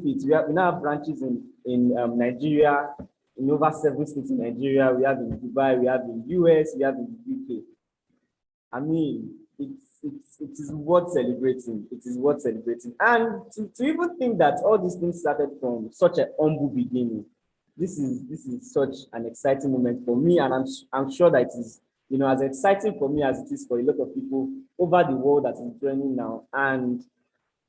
We now have branches in Nigeria, in over 7 states in Nigeria. We have in Dubai, we have in US, we have in the UK. I mean, it is worth celebrating. It is worth celebrating. And to even think that all these things started from such a humble beginning, this is such an exciting moment for me, and I'm sure that it is, as exciting for me as it is for a lot of people over the world that is joining now. And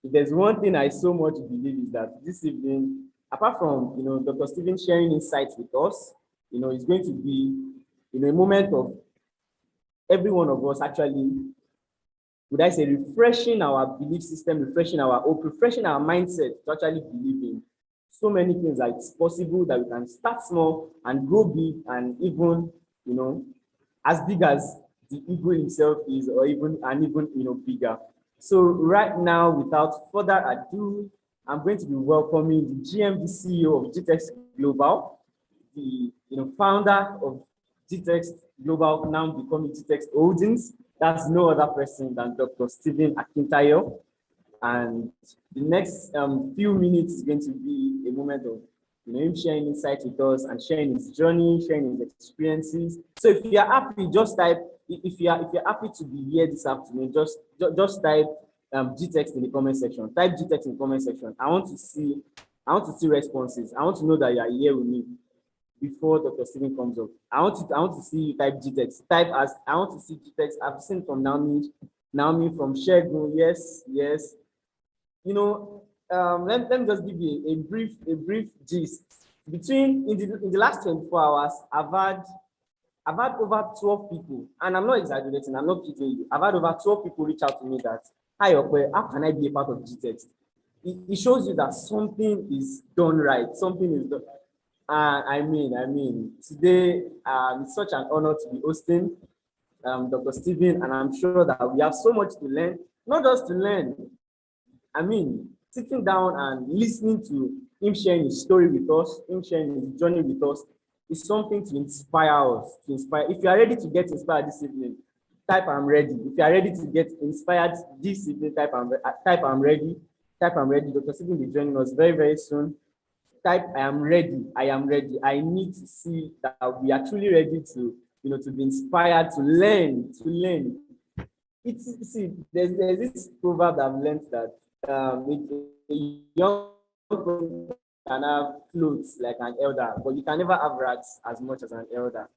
if there's one thing I so much believe is that this evening, apart from Dr. Stephen sharing insights with us, it's going to be a moment of every one of us actually, would I say, refreshing our belief system, refreshing our hope, refreshing our mindset to actually believe in so many things that it's possible that we can start small and grow big, and even, as big as the ego himself is, or even bigger. So right now, without further ado, I'm going to be welcoming the GMD CEO of Gtext Global, the founder of Gtext Global, now becoming Gtextholdings. That's no other person than Dr. Stephen Akintayo. And the next few minutes is going to be a moment of him sharing insights with us and sharing his journey, sharing his experiences. So if you are happy, just type. If you are happy to be here this afternoon, just type Gtext in the comment section. Type Gtext in the comment section. I want to see responses. I want to know that you are here with me before Dr. Stephen comes up. I want to see you type Gtext. I want to see Gtext. I've seen from Naomi from Shegun. Yes. Let me just give you a brief gist. In the last 24 hours, I've had over 12 people, and I'm not exaggerating, I'm not kidding you. I've had over 12 people reach out to me that, hi, Okwe, how can I be a part of Gtext? It shows you that something is done right, something is done. I mean, today it's such an honor to be hosting Dr. Stephen, and I'm sure that we have so much to learn, not just to learn. I mean, sitting down and listening to him sharing his story with us, him sharing his journey with us, is something to inspire us. If you are ready to get inspired this evening, type I'm ready. If you are ready to get inspired this evening, type I'm ready. Type I'm ready. Dr. Stephen will be joining us very, very soon. Type I am ready. I am ready. I need to see that we are truly ready to be inspired, to learn. There's this proverb I've learned that a young person can have clothes like an elder, but you can never have rags as much as an elder.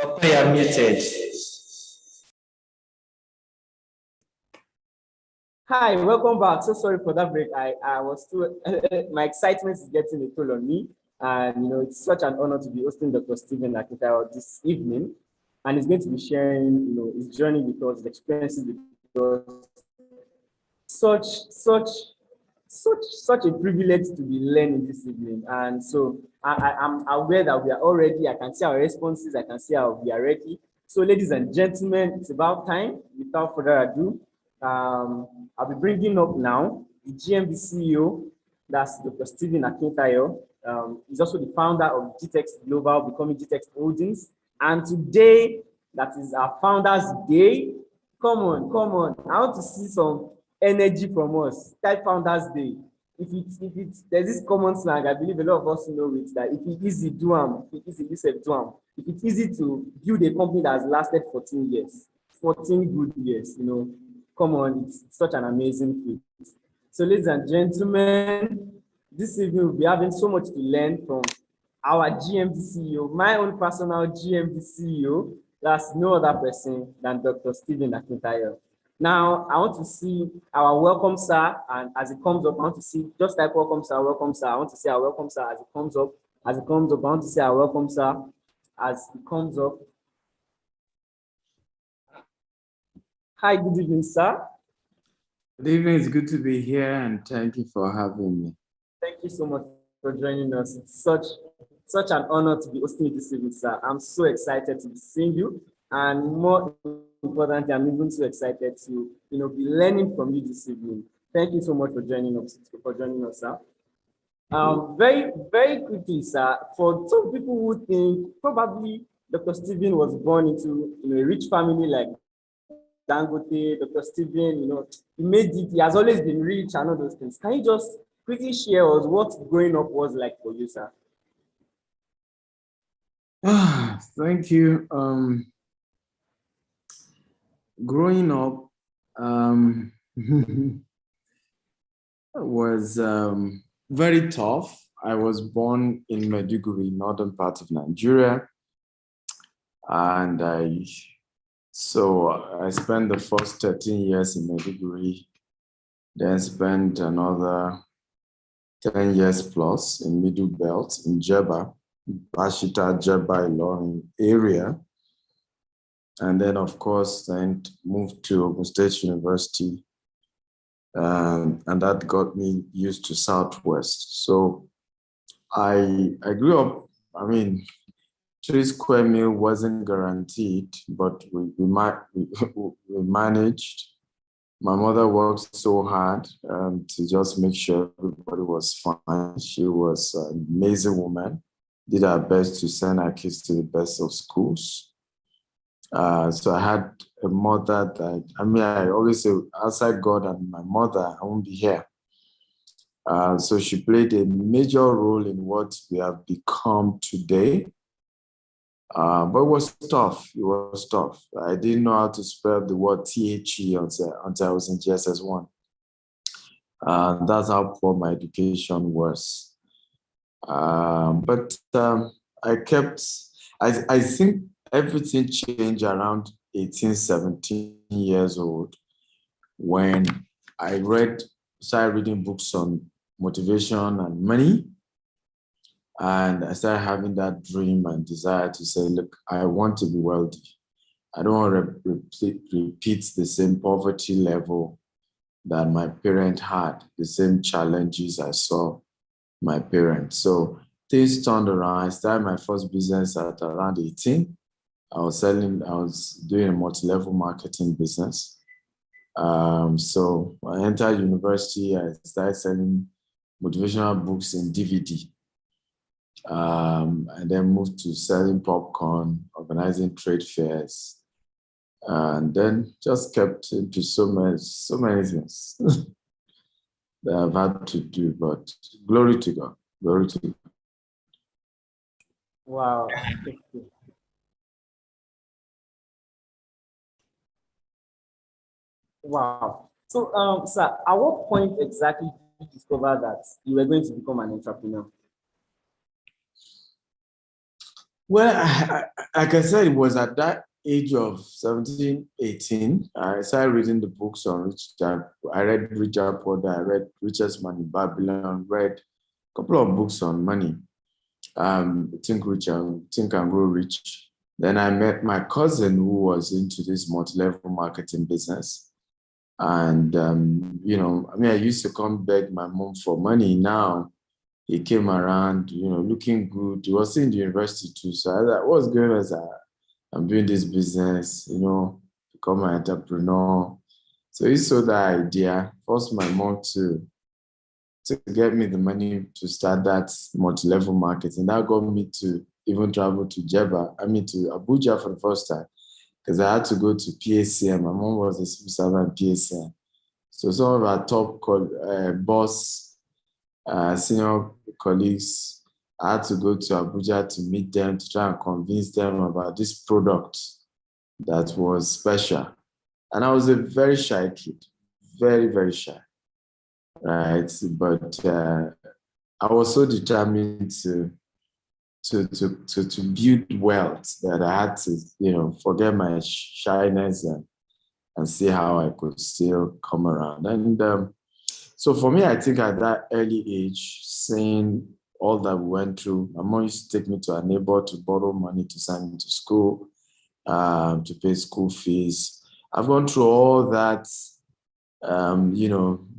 Okay, I'm muted. Hi, welcome back. So sorry for that break. I was too my excitement is getting a toll on me, and it's such an honor to be hosting Dr. Stephen Akintayo this evening, and he's going to be sharing his journey with us, his experiences with us. Such a privilege to be learning this evening, and so I'm aware that we are all ready. I can see our responses. I can see how we are ready So, ladies and gentlemen, it's about time. Without further ado, I'll be bringing up now the GMB CEO, that's Dr. Stephen Akintayo. He's also the founder of Gtext Global, becoming Gtextholdings. And today, that is our Founders Day. Come on, come on. I want to see some energy from us. Type Founders Day. If it's there's this common slang, I believe a lot of us know it, that if it's easy, do am. If it's easy, do am. If it's easy to build a company that has lasted 14 years, 14 good years, come on, it's such an amazing feat. So, ladies and gentlemen, this evening we'll be having so much to learn from our GMD CEO, my own personal GMD CEO. That's no other person than Dr. Stephen Akintayo. Now, I want to see our welcome sir, and as it comes up, I want to see, just type welcome sir, welcome sir. I want to see our welcome sir as it comes up. As it comes up, I want to see our welcome sir as it comes up. Hi, good evening, sir. Good evening. It's good to be here, and thank you for having me. Thank you so much for joining us. It's such an honor to be hosting you this evening, sir. I'm so excited to be seeing you, and more importantly, I'm even so excited to be learning from you this evening. Thank you so much for joining us, sir. Very, very quickly, sir, for some people who think probably Dr. Stephen was born into a rich family like Dangote, Dr. Stephen, he made it, he has always been rich and all those things. Can you just quickly share us what growing up was like for you, sir? Thank you. Growing up was very tough. I was born in Maiduguri, northern part of Nigeria, and I spent the first 13 years in Maiduguri, then spent another 10 years plus in Middle Belt in Jeba, Bashita, Jeba, Ilorin area. And then, of course, then moved to Ogun State University. And that got me used to Southwest. So I grew up, 3 square meal wasn't guaranteed, but we managed. My mother worked so hard to just make sure everybody was fine. She was an amazing woman, did her best to send her kids to the best of schools. So I had a mother that, I always say, outside God and my mother, I won't be here. So she played a major role in what we have become today. But it was tough. It was tough. I didn't know how to spell the word THE until I was in GSS1. That's how poor my education was. But I think everything changed around 18, 17 years old when I started reading books on motivation and money. And I started having that dream and desire to say, look, I want to be wealthy. I don't want to repeat the same poverty level that my parents had, the same challenges I saw my parents. So things turned around. I started my first business at around 18. I was doing a multi-level marketing business. So I entered university, I started selling motivational books in DVD. And then moved to selling popcorn, organizing trade fairs, and then just kept into so many things that I've had to do. But glory to God, glory to God. Wow. Wow. So, sir, at what point exactly did you discover that you were going to become an entrepreneur? Well, like I said, it was at that age of 17, 18. I started reading the books on Rich Dad. I read Rich Dad Poor Dad, I read Richest Man in Babylon, read a couple of books on money. Think Rich and Think and Grow Rich. Then I met my cousin who was into this multi-level marketing business. And, I used to come beg my mom for money. Now he came around, looking good. He was in the university too. So I thought, what's going on? I'm doing this business, become an entrepreneur. So he saw that idea, forced my mom to get me the money to start that multi-level marketing. That got me to even travel to to Abuja for the first time, because I had to go to PACM. My mom was a civil servant PACM. So some of our top boss, senior colleagues, I had to go to Abuja to meet them, to try and convince them about this product that was special. And I was a very shy kid, very, very shy, right? But I was so determined to build wealth that I had to, forget my shyness and see how I could still come around. And so for me, I think at that early age, seeing all that we went through, my mom used to take me to a neighbor to borrow money to send me to school, to pay school fees. I've gone through all that,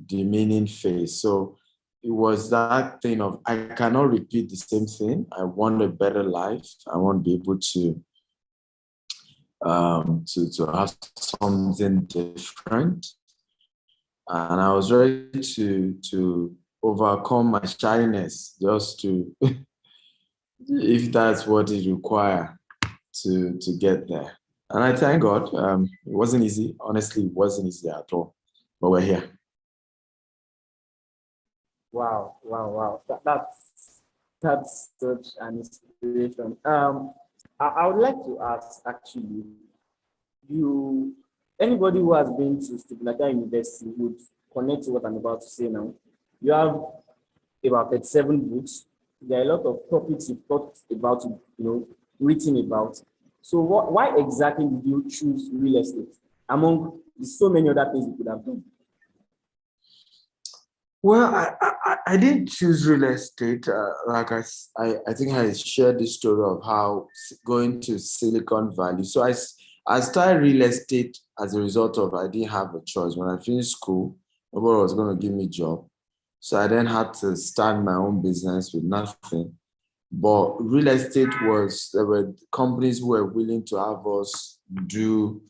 demeaning phase. So it was that thing of, I cannot repeat the same thing. I want a better life. I want to be able to have something different. And I was ready to overcome my shyness, just to, if that's what it requires to get there. And I thank God. It wasn't easy. Honestly, it wasn't easy at all. But we're here. Wow. That's such an inspiration. I would like to ask actually, anybody who has been to Stibnata University would connect to what I'm about to say now. You have about 37 books. There are a lot of topics you've thought about, written about. So why exactly did you choose real estate among so many other things you could have done? Well, I didn't choose real estate. Like I think I shared the story of how going to Silicon Valley. So I started real estate as a result of, I didn't have a choice. When I finished school, nobody was going to give me a job. So I then had to start my own business with nothing. But real estate there were companies who were willing to have us do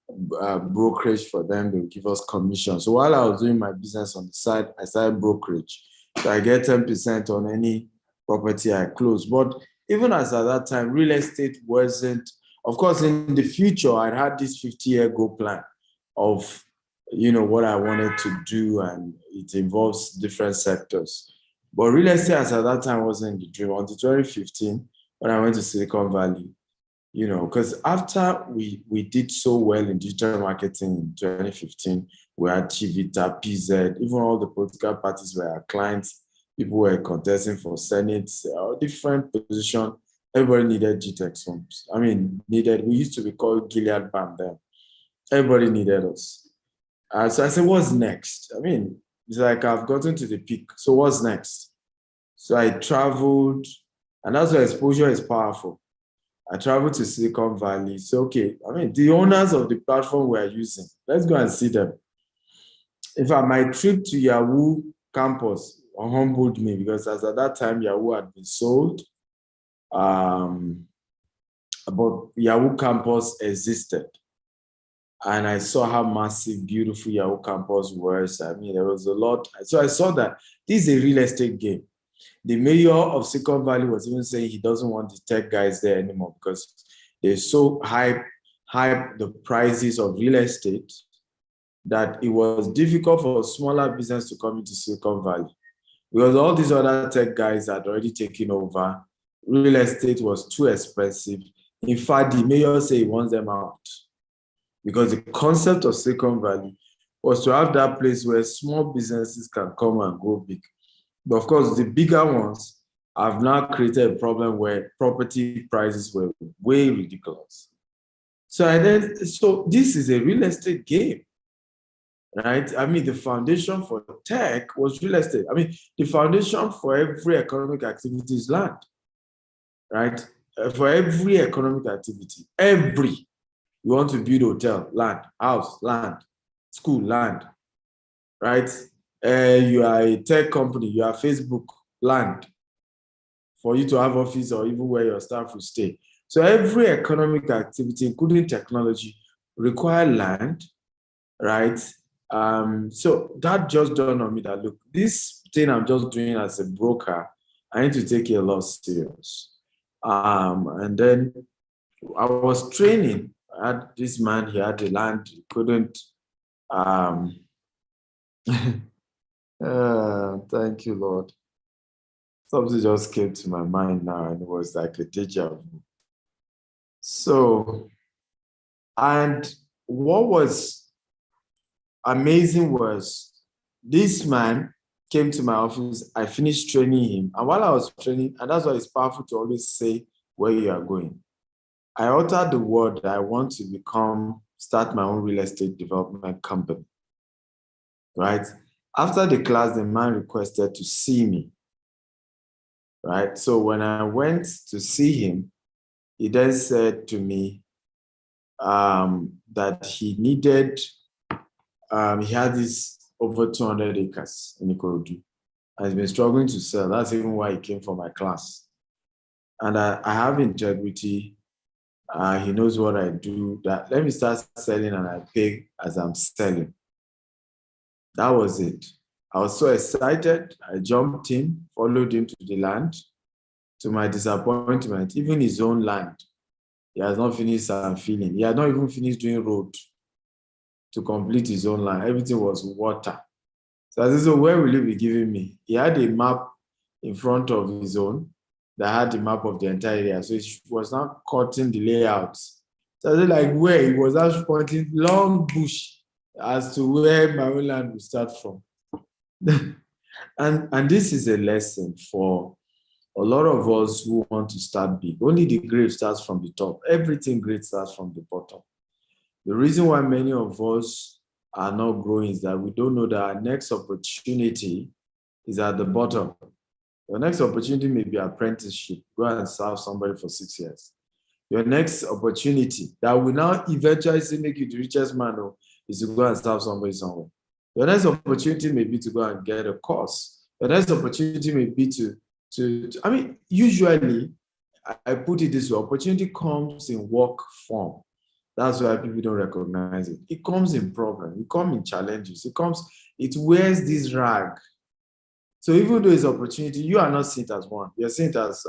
brokerage for them. They would give us commission. So while I was doing my business on the side, I started brokerage. So I get 10% on any property I close. But even as at that time, real estate wasn't, of course, in the future, I had this 50-year goal plan of, what I wanted to do, and it involves different sectors. But real estate as at that time wasn't the dream. Until 2015, when I went to Silicon Valley, because after we did so well in digital marketing in 2015, we had Chivita, PZ, even all the political parties were our clients. People were contesting for Senate, different positions. Everybody needed Gtextholdings. We used to be called Gilead Bam then. Everybody needed us. So I said, what's next? It's like I've gotten to the peak. So what's next? So I traveled, and that's why exposure is powerful. I traveled to Silicon Valley. So, okay, the owners of the platform we are using, let's go and see them. In fact, my trip to Yahoo campus humbled me, because as at that time, Yahoo had been sold. But Yahoo campus existed. And I saw how massive, beautiful Yahoo campus was. There was a lot. So I saw that this is a real estate game. The mayor of Silicon Valley was even saying he doesn't want the tech guys there anymore, because they so hype the prices of real estate that it was difficult for smaller business to come into Silicon Valley, because all these other tech guys had already taken over. Real estate was too expensive. In fact, the mayor said he wants them out, because the concept of Silicon Valley was to have that place where small businesses can come and go big. But of course, the bigger ones have now created a problem where property prices were way ridiculous. So this is a real estate game, right? The foundation for tech was real estate. The foundation for every economic activity is land, right? For every economic activity, you want to build a hotel, land, house, land, school, land, right? You are a tech company, you are Facebook, land, for you to have office or even where your staff will stay. So every economic activity, including technology, require land, right? So that just dawned on me that, look, this thing I'm just doing as a broker, I need to take it a lot serious. And then I was training. I had this man, he had the land, he couldn't. Thank you, Lord. Something just came to my mind now, and it was like a deja vu. So, and what was amazing was this man came to my office. I finished training him. And while I was training, and that's why it's powerful to always say where you are going. I uttered the word that I want to start my own real estate development company, right? After the class, the man requested to see me, right? So when I went to see him, he then said to me that he needed, he had this over 200 acres in Ikorodu. He's been struggling to sell. That's even why he came for my class. And I have integrity. He knows what I do. That let me start selling and I pay as I'm selling. That was it. I was so excited. I jumped in, followed him to the land. To my disappointment, even his own land, he has not finished filling. He had not even finished doing road to complete his own land. Everything was water. So I said, so where will you be giving me? He had a map in front of his own that had the map of the entire area. So he was not cutting the layouts. So I said, like where? He was actually pointing long bush as to where my own land will start from. and this is a lesson for a lot of us who want to start big. Only the great starts from the top. Everything great starts from the bottom. The reason why many of us are not growing is that we don't know that our next opportunity is at the bottom. Your next opportunity may be apprenticeship. Go and serve somebody for 6 years. Your next opportunity that will now eventually make you the richest man is to go and serve somebody somewhere. Your next opportunity may be to go and get a course. Your next opportunity may be usually, I put it this way, opportunity comes in work form. That's why people don't recognize it. It comes in problems, it comes in challenges, it wears this rag. So even though it's opportunity, you are not seen it as one. You're seen it as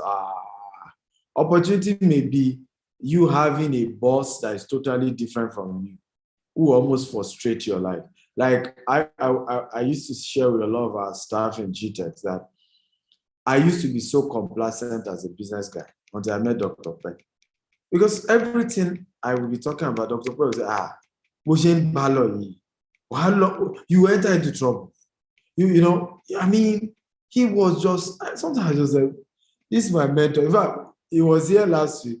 opportunity may be you having a boss that is totally different from you, who almost frustrate your life. Like I used to share with a lot of our staff in Gtext that I used to be so complacent as a business guy until I met Dr. Peck. Because everything I will be talking about, Dr. Peck will say, you enter into trouble. He was just, sometimes I just said, this is my mentor. In fact, he was here last week.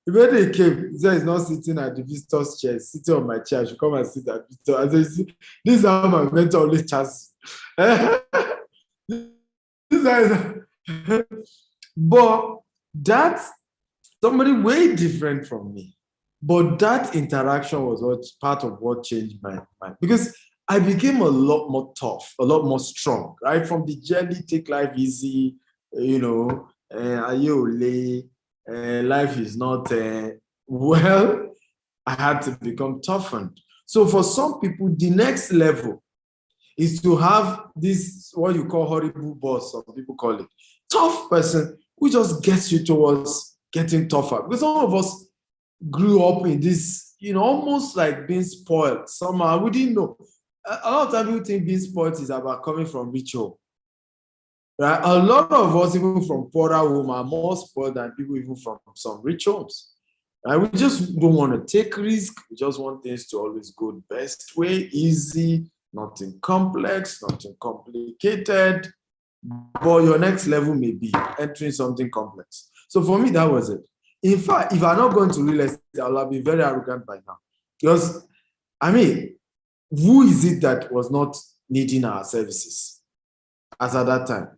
When he came, he said he's not sitting at the visitor's chair, sitting on my chair. I should come and sit at the visitor. I said, this is how my mentor always chats. But that's somebody way different from me. But that interaction was part of what changed my mind. Because I became a lot more tough, a lot more strong, right? From the jelly, take life easy, life is not, well, I had to become toughened. So for some people, the next level is to have this, what you call horrible boss, some people call it, tough person who just gets you towards getting tougher. Because some of us grew up in this, almost like being spoiled. Somehow, we didn't know. A lot of times people think being spoiled is about coming from rich home. Right? A lot of us, even from poorer home, are more spoiled than people even from some rich homes. Right? We just don't want to take risk. We just want things to always go the best way, easy, nothing complex, nothing complicated. But your next level may be entering something complex. So for me, that was it. In fact, if I'm not going to real estate, I'll be very arrogant by now. Because, who is it that was not needing our services as at that time?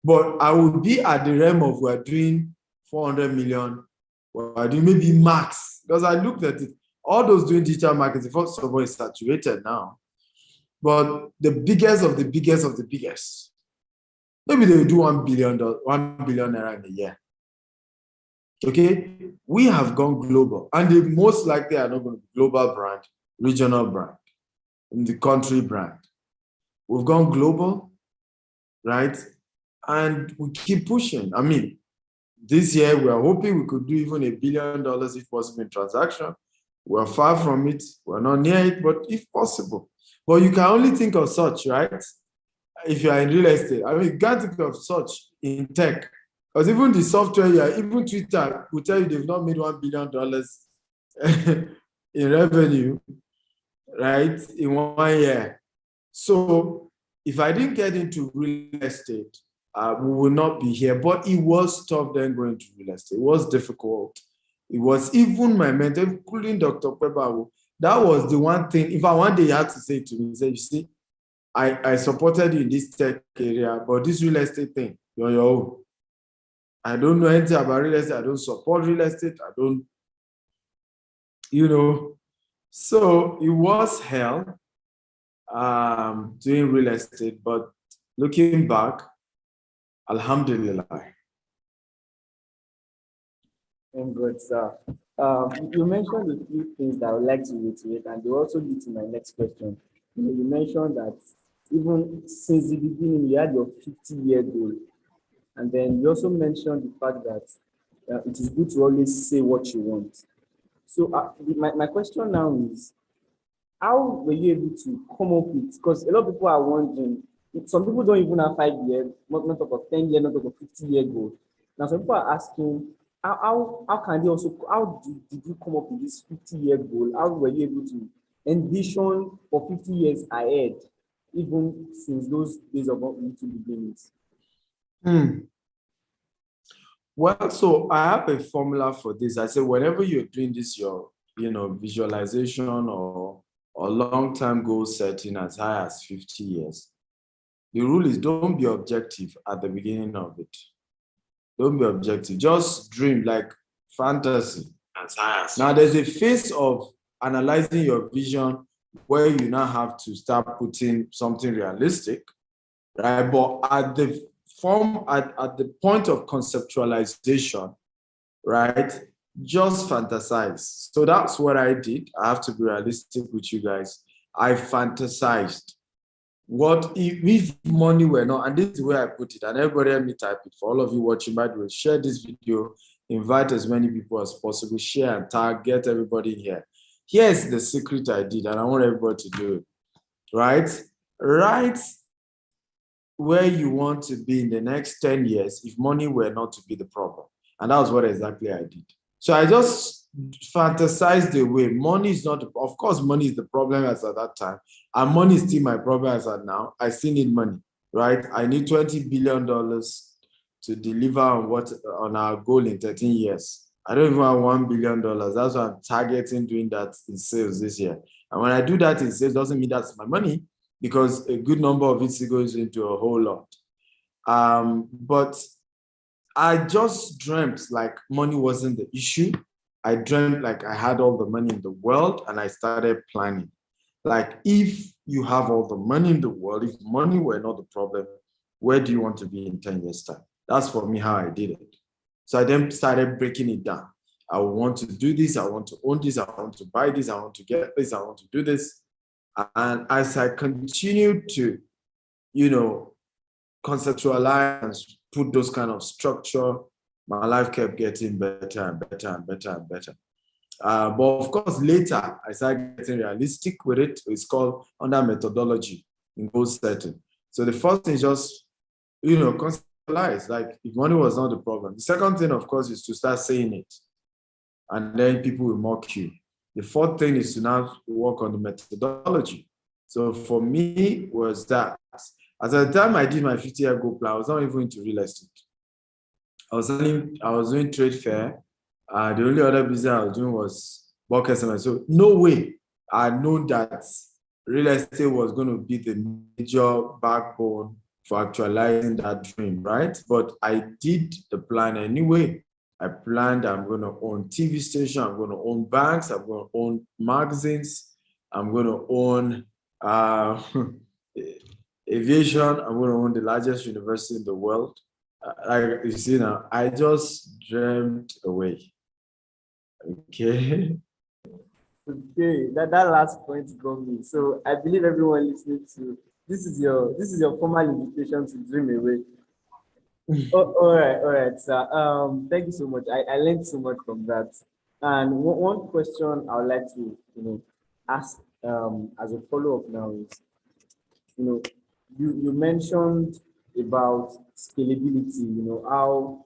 But I would be at the realm of we're doing 400 million, we're doing maybe max. Because I looked at it, all those doing digital marketing, first of all, is saturated now. But the biggest of the biggest of the biggest, maybe they will do $1 billion in a year. Okay, we have gone global, and they most likely are not going to be global brand, regional brand, in the country brand. We've gone global, right? And we keep pushing. I mean, this year we are hoping we could do even $1 billion if possible in transaction. We're far from it. We're not near it, but if possible. But you can only think of such, right? If you are in real estate. I mean, you can't think of such in tech. Because even the software, even Twitter will tell you they've not made $1 billion in revenue, right, in 1 year. So if I didn't get into real estate, we will not be here. But it was tough then going to real estate. It was difficult. It was even my mentor, including Dr. Peba. That was the one thing. If I one day he had to say to me, he said, you see, I supported you in this tech area, but this real estate thing, you're on your own. I don't know anything about real estate. I don't support real estate. I don't, So it was hell doing real estate, but looking back, Alhamdulillah. And good, sir. You mentioned a few things that I would like to reiterate, and they also lead to my next question. You mentioned that even since the beginning, you had your 50-year goal. And then you also mentioned the fact that it is good to always say what you want. So my question now is, how were you able to come up with, because a lot of people are wondering, some people don't even have 5 years, not talk of 10 years, not talk of 50-year goal. Now some people are asking, how can they also, how did you come up with this 50-year goal? How were you able to envision for 50 years ahead, even since those days of little beginnings? Well, so I have a formula for this. I say whenever you're doing this, your visualization or long-term goal setting as high as 50 years, the rule is don't be objective at the beginning of it. Don't be objective. Just dream like fantasy. As high as now, there's a phase of analyzing your vision where you now have to start putting something realistic, right? But at the point of conceptualization, right? Just fantasize. So that's what I did. I have to be realistic with you guys. I fantasized. What if money were not, and this is where I put it, and everybody help me type it. For all of you watching, by the way, share this video, invite as many people as possible, share and tag, get everybody in here. Here's the secret I did, and I want everybody to do it, right? Right where you want to be in the next 10 years if money were not to be the problem. And that was what exactly I did. So I just fantasized away. Money is not, of course, money is the problem as at that time. And money is still my problem as at now. I still need money, right? I need $20 billion to deliver on our goal in 13 years. I don't even have $1 billion. That's why I'm targeting doing that in sales this year. And when I do that in sales, doesn't mean that's my money, because a good number of it goes into a whole lot. But I just dreamt like money wasn't the issue. I dreamt like I had all the money in the world, and I started planning. Like, if you have all the money in the world, if money were not the problem, where do you want to be in 10 years' time? That's for me how I did it. So I then started breaking it down. I want to do this. I want to own this. I want to buy this. I want to get this. I want to do this. And as I continued to, conceptualize and put those kind of structure, my life kept getting better and better and better and better. But of course, later, I started getting realistic with it. It's called under methodology in goal setting. So the first thing is just, conceptualize, like if money was not the problem. The second thing, of course, is to start saying it. And then people will mock you. The fourth thing is to now work on the methodology. So for me was that. At the time I did my 50-year goal plan, I was not even into real estate. I was doing trade fair. The only other business I was doing was bulk SMS. So no way I known that real estate was going to be the major backbone for actualizing that dream, right? But I did the plan anyway. I planned I'm going to own TV station, I'm going to own banks, I'm going to own magazines, I'm going to own aviation, I'm going to own the largest university in the world. Like you see now, I just dreamt away. Okay. Okay, that last point got me. So I believe everyone listening to this is your formal invitation to dream away. Oh, all right, sir. Thank you so much. I learned so much from that. And one question I would like to ask as a follow up now is you mentioned about scalability. How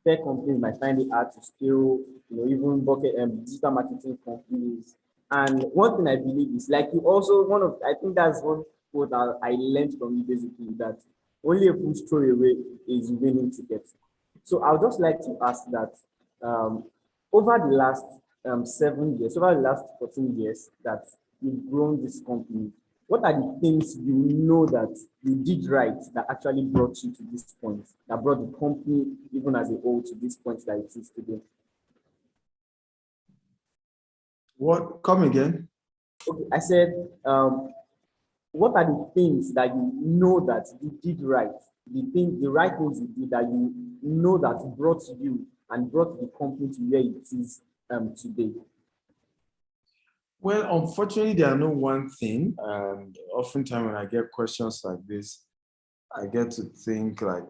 tech companies might find it hard to scale, even bucket digital marketing companies. And one thing I believe is like you also I think that's one quote I learned from you basically that only a fool's throw away is winning ticket. So I would just like to ask that um, over the last 7 years, over the last 14 years that you've grown this company, what are the things you know that you did right that actually brought you to this point, that brought the company, even as a whole, to this point that it is today? What? Come again? Okay, I said, what are the things that you know that you did right? The right things you did that you know that brought you and brought the company to where it is today. Well, unfortunately, there are no one thing. And oftentimes when I get questions like this, I get to think like,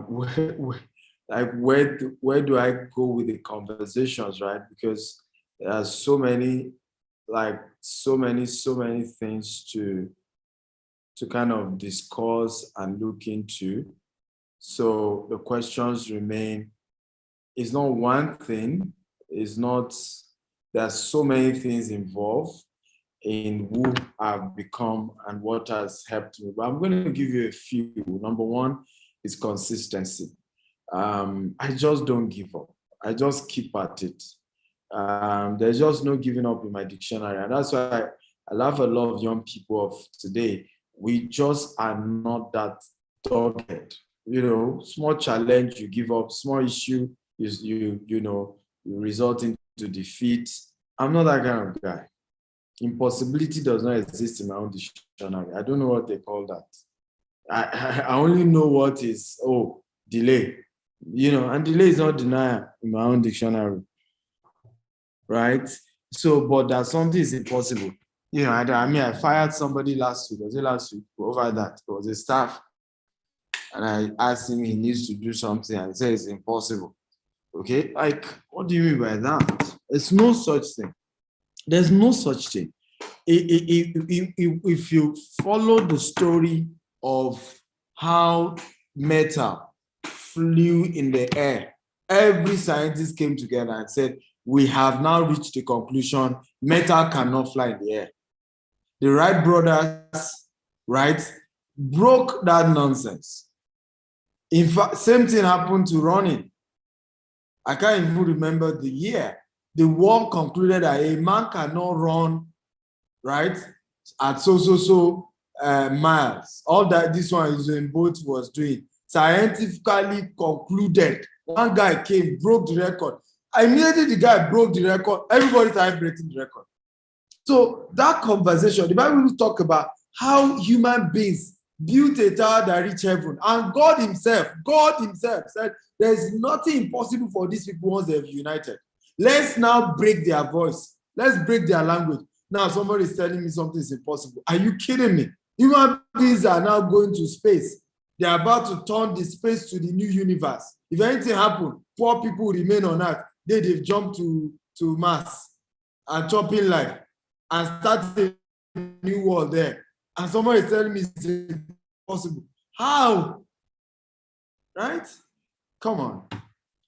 where, like where do I go with the conversations, right? Because there are so many, like so many things to kind of discuss and look into. So the questions remain, it's not one thing, it's not, there's so many things involved in who I've become and what has helped me. But I'm going to give you a few. Number one is consistency. I just don't give up. I just keep at it. There's just no giving up in my dictionary. And that's why I love a lot of young people of today. We just are not that dogged. Small challenge, you give up. Small issue, you result into defeat. I'm not that kind of guy. Impossibility does not exist in my own dictionary. I don't know what they call that. I only know what is, delay. And delay is not denial in my own dictionary, right? So, but that something is impossible. I fired somebody last week. Was it last week? Over that, it was a staff. And I asked him, he needs to do something. And he said it's impossible. Okay? Like, what do you mean by that? There's no such thing. There's no such thing. If you follow the story of how metal flew in the air, every scientist came together and said, we have now reached the conclusion metal cannot fly in the air. The Wright brothers, right, broke that nonsense. In fact, same thing happened to running. I can't even remember the year. The war concluded that a man cannot run, right, at so miles. All that this one is in both was doing. Scientifically concluded. One guy came, broke the record. Immediately the guy broke the record. Everybody started breaking the record. So that conversation, the Bible will talk about how human beings built a tower that reached heaven. And God himself said, there's nothing impossible for these people once they've united. Let's now break their voice. Let's break their language. Now somebody is telling me something is impossible. Are you kidding me? Human beings are now going to space. They're about to turn the space to the new universe. If anything happens, poor people remain on earth. They've jumped to Mars and chopping life and started a new world there. And somebody is telling me it's impossible. How? Right? Come on.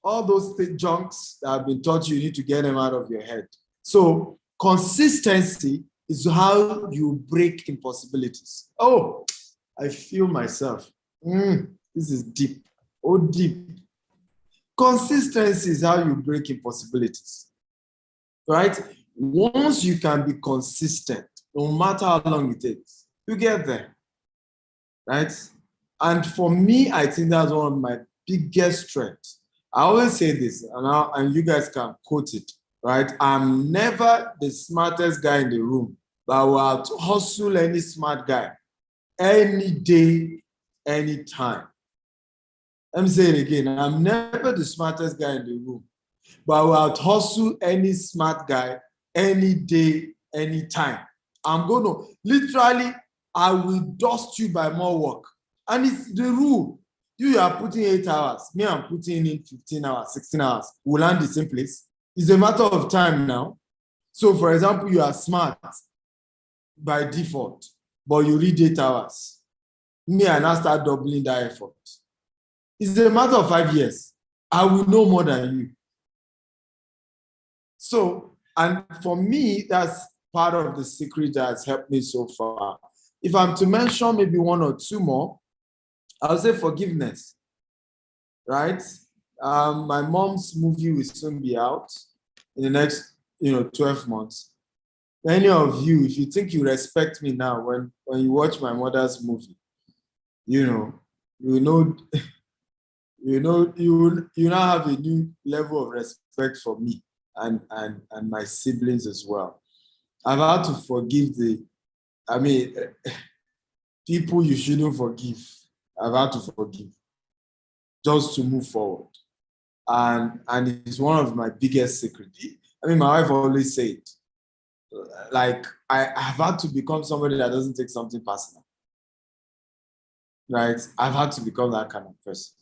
All those junks that have been taught you need to get them out of your head. So consistency is how you break impossibilities. Oh, I feel myself. This is deep. Oh, deep. Consistency is how you break impossibilities. Right? Once you can be consistent, no matter how long it takes, you get there. Right? And for me, I think that's one of my biggest strengths. I always say this, and you guys can quote it, right? I'm never the smartest guy in the room, but I will hustle any smart guy any day, anytime. Let me say it again. I'm never the smartest guy in the room, but I will out-hustle any smart guy any day, anytime. I'm going to, literally, I will dust you by more work. And it's the rule. You are putting 8 hours. Me, I'm putting in 15 hours, 16 hours. We'll land the same place. It's a matter of time now. So, for example, you are smart by default, but you read 8 hours. Me, I now start doubling that effort. It's a matter of 5 years. I will know more than you. So, and for me, that's part of the secret that has helped me so far. If I'm to mention maybe one or two more, I'll say forgiveness, right? My mom's movie will soon be out in the next, 12 months. Many of you, if you think you respect me now, when you watch my mother's movie, you now have a new level of respect for me and my siblings as well. I've had to forgive people you shouldn't forgive. I've had to forgive just to move forward. And it's one of my biggest secrets. My wife always said, like, I've had to become somebody that doesn't take something personal. Right? I've had to become that kind of person.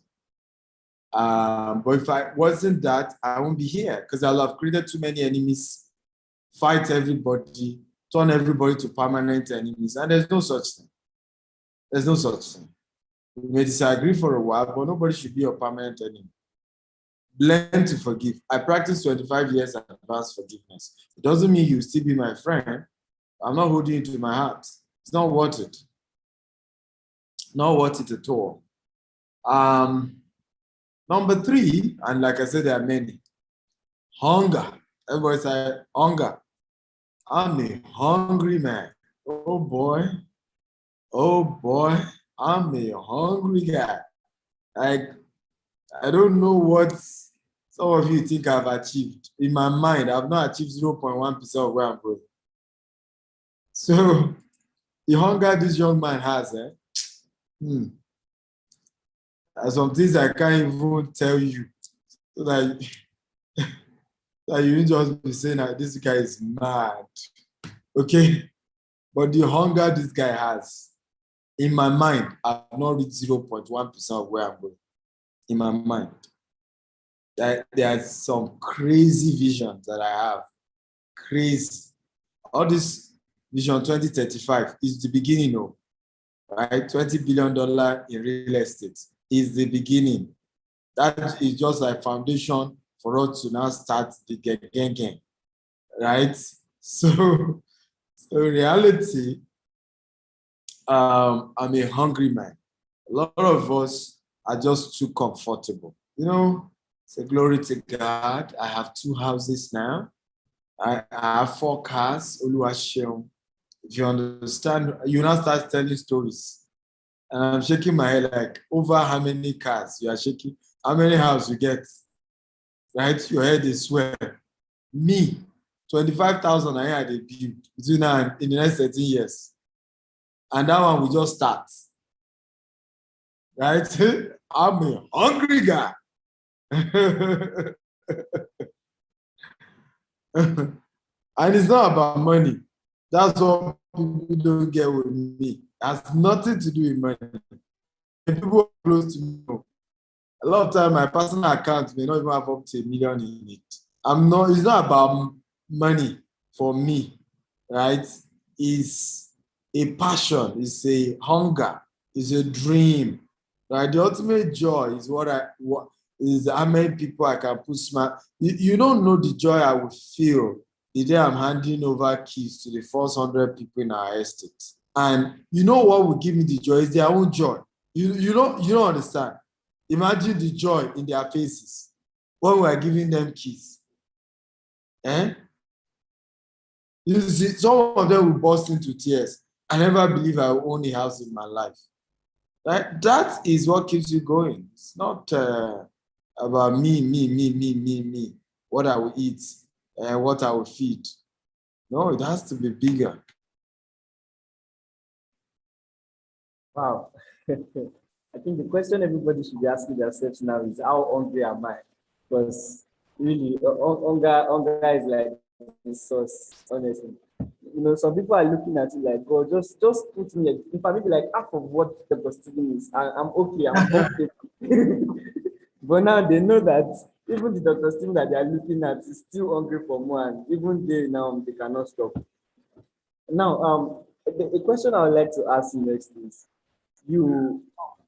But if I wasn't that, I won't be here because I'll have created too many enemies, fight everybody, turn everybody to permanent enemies. And there's no such thing. There's no such thing. We may disagree for a while, but nobody should be your permanent enemy. Learn to forgive. I practiced 25 years advanced forgiveness. It doesn't mean you still be my friend. I'm not holding you to my heart. It's not worth it. Not worth it at all. Number 3, and like I said, there are many. Hunger. Everybody say hunger. I'm a hungry man. Oh boy. Oh boy. I'm a hungry guy. Like, I don't know what some of you think I've achieved. In my mind, I've not achieved 0.1% of where I'm going. So, the hunger this young man has, There's some things I can't even tell you. So that you just be saying that this guy is mad. Okay? But the hunger this guy has, in my mind, I've not reached 0.1% of where I'm going. In my mind. There are some crazy visions that I have. Crazy. All this Vision 2035 is the beginning of, right? $20 billion in real estate is the beginning. That is just like foundation for us to now start the gang, right? So in reality, I'm a hungry man. A lot of us are just too comfortable. Say glory to God. I have 2 houses now. I have 4 cars. Oluwaseun. If you understand, you now start telling stories. And I'm shaking my head like, over how many cars you are shaking? How many houses you get? Right? Your head is swell. Me, 25,000 I had a build between now and in the next 13 years. And that one will just start. Right? I'm a hungry guy. And it's not about money. That's what people don't get with me. It has nothing to do with money. People close to me know. A lot of time, my personal account may not even have up to $1 million in it. It's not about money for me, right? It's a passion, it's a hunger, it's a dream, right? The ultimate joy is is how many people I can put smart. You don't know the joy I would feel the day I'm handing over keys to the first 100 people in our estate. And you know what will give me the joy is their own joy. You don't understand. Imagine the joy in their faces when we are giving them keys. You see, some of them will burst into tears. I never believe I will own a house in my life. That is what keeps you going. It's not about me, what I will eat and what I will feed. No, it has to be bigger. Wow. I think the question everybody should be asking themselves now is how hungry am I? Because really, hunger is like the source, honestly. Some people are looking at it like, God, just put me, in fact, maybe like half of what the Stephen is, I'm okay, I'm comfortable. But now they know that even the Dr. Stephen that they are looking at is still hungry for more, and even they now they cannot stop. Now, the question I would like to ask you next is, you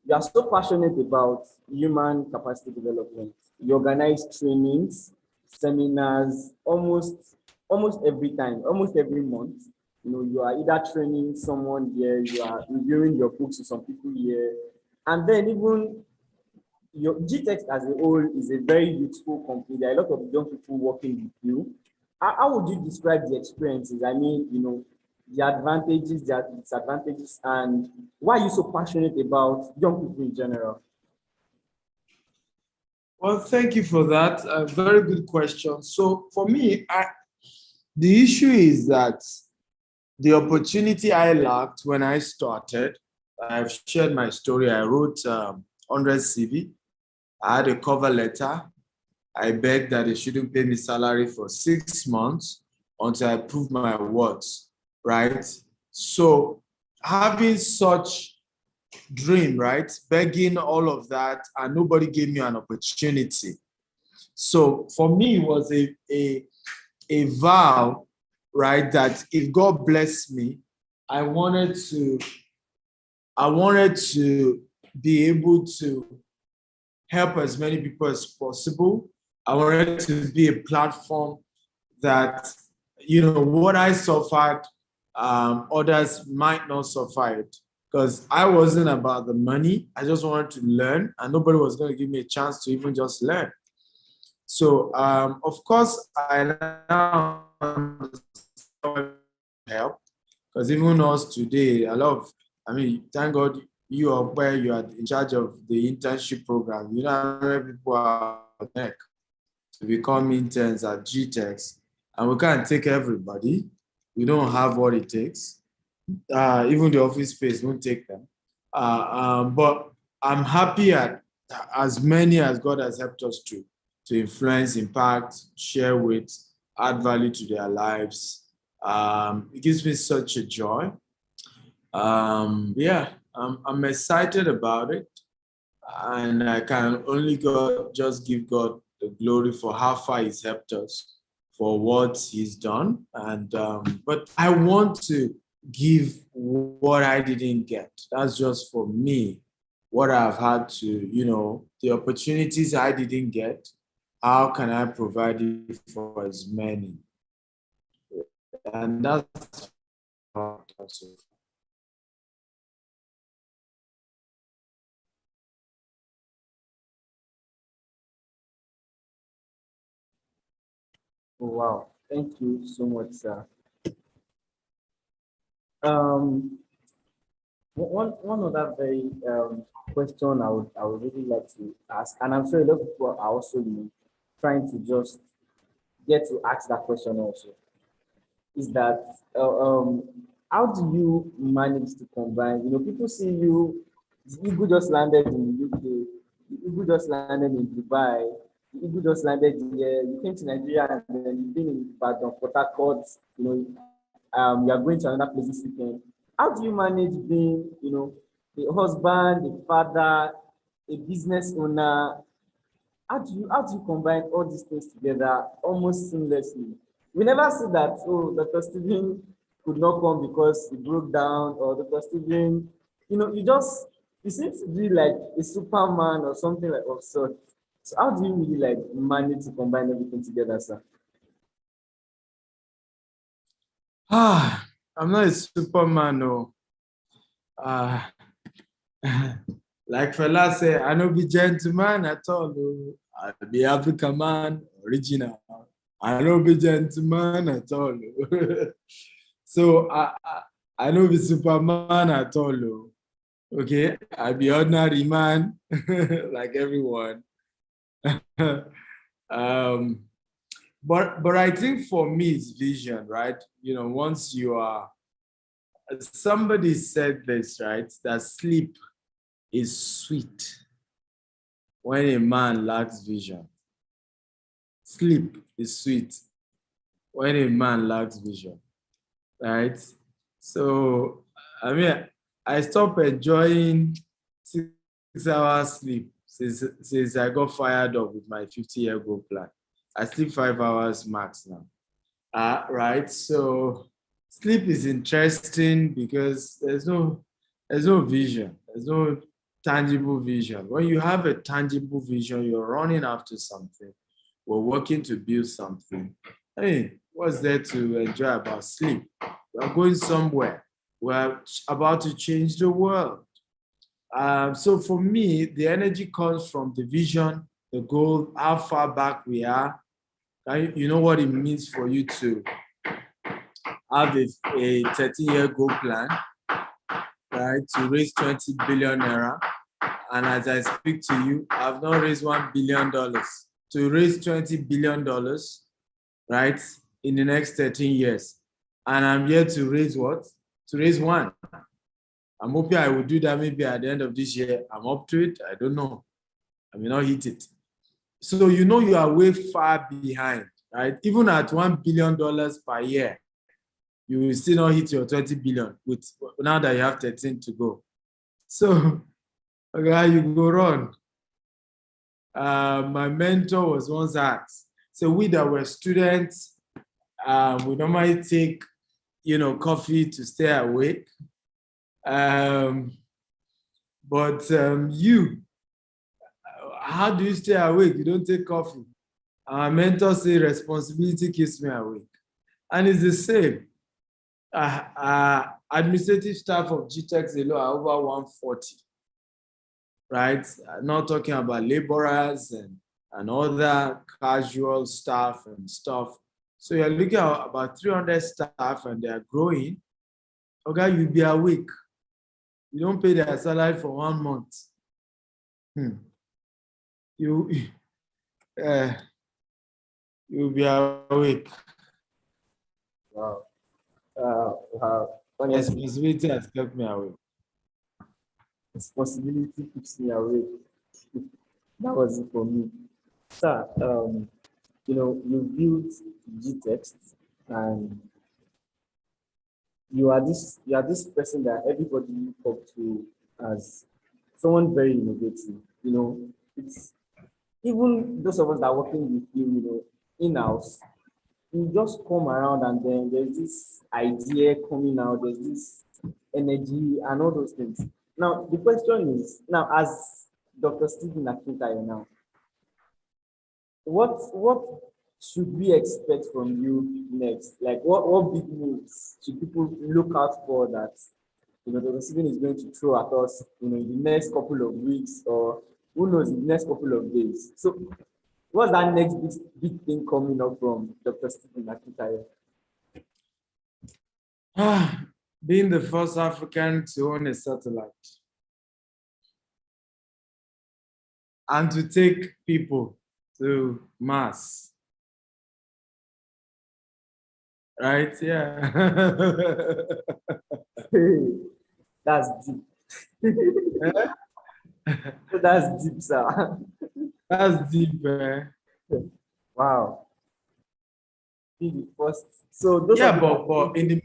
you are so passionate about human capacity development. You organize trainings, seminars almost every time, almost every month. You are either training someone here, you are reviewing your books to some people here, and then even your Gtext as a whole is a very youthful company. There are a lot of young people working with you. How would you describe the experiences? I mean, the advantages, the disadvantages, and why are you so passionate about young people in general? Well, thank you for that. A very good question. So for me, the issue is that the opportunity I lacked when I started, I've shared my story. I wrote 100 CV. I had a cover letter. I begged that they shouldn't pay me salary for 6 months until I proved my worth, right? So having such dream, right? Begging all of that, and nobody gave me an opportunity. So for me, it was a vow, right? That if God blessed me, I wanted to be able to help as many people as possible. I wanted to be a platform that, what I suffered, others might not suffer it. Because I wasn't about the money. I just wanted to learn, and nobody was going to give me a chance to even just learn. So, of course, I now help, because even us today, thank God you are where you are in charge of the internship program. You know how many people are neck to become interns at GTEx, and we can't take everybody. We don't have what it takes. Even the office space won't take them. But I'm happy at as many as God has helped us to influence, impact, share with, add value to their lives. It gives me such a joy. Yeah, I'm excited about it, and I can only just give God the glory for how far He's helped us, for what He's done, and but I want to give what I didn't get. That's just for me, what I've had to, the opportunities I didn't get. How can I provide it for as many? And that's also. Oh, wow. Thank you so much, sir. Um, one other very question I would really like to ask, and I'm sure a lot of people are also trying to just get to ask that question also, is that how do you manage to combine? People see you, the Eagle just landed in the UK, the Eagle just landed in Dubai, the Eagle just landed here, you came to Nigeria and then you've been in Ibadan, Port Harcourt, you are going to another place this weekend. How do you manage being, a husband, a father, a business owner? How do you combine all these things together almost seamlessly? We never see that, oh, Dr. Stephen could not come because he broke down, or Dr. Stephen, you seem to be like a Superman or something like of sort. So how do you really like manage to combine everything together, sir? I'm not a Superman, no. Uh, like fella say, I no be gentleman at all. Oh. I be African man, original. I no be gentleman at all. Oh. So I no be Superman at all. Oh. Okay, I be ordinary man, like everyone. um, but I think for me it's vision, right? Once you are, somebody said this, right? That sleep is sweet when a man lacks vision. Sleep is sweet when a man lacks vision, right? So, I mean, I stopped enjoying 6 hours sleep since I got fired up with my 50-year goal plan. I sleep 5 hours max now. Right. So sleep is interesting because there's no vision. There's no tangible vision. When you have a tangible vision, you're running after something. We're working to build something. Hey, what's there to enjoy about sleep? We're going somewhere. We're about to change the world. So for me, the energy comes from the vision, the goal, how far back we are. You know what it means for you to have a 30-year goal plan, right, to raise 20 billion naira. And as I speak to you, I've not raised $1 billion. To raise $20 billion, right, in the next 13 years. And I'm here to raise what? To raise one. I'm hoping I will do that maybe at the end of this year. I'm up to it. I don't know. I may not hit it. So you know you are way far behind, right? Even at $1 billion per year, you will still not hit your 20 billion with now that you have 13 to go. So, okay, how you go run? My mentor was once asked, so we that were students, we normally take, coffee to stay awake. But you, how do you stay awake? You don't take coffee. Our mentor say responsibility keeps me awake. And it's the same. Administrative staff of Gtext alone are over 140, right? Not talking about laborers and other casual staff and stuff. So you're looking at about 300 staff and they're growing. Okay, you'll be awake. You don't pay their salary for 1 month. You'll be awake. Wow. Wow. Responsibility has kept me awake. Responsibility keeps me awake. That was it for me. Sir, you built Gtext and you are this person that everybody look up to as someone very innovative. It's even those of us that are working with you, in-house, you just come around and then there's this idea coming out, there's this energy and all those things. Now, the question is, now as Dr. Stephen Akintayo now, what should we expect from you next? Like what big moves should people look out for that Dr. Stephen is going to throw at us, in the next couple of weeks or who knows, in the next couple of days? So what's that next big thing coming up from Dr. Stephen Akintayo? Being the first African to own a satellite and to take people to Mars. Right? Yeah. That's deep. That's deep, sir. That's deep. Wow. Be the first. So those yeah, but in the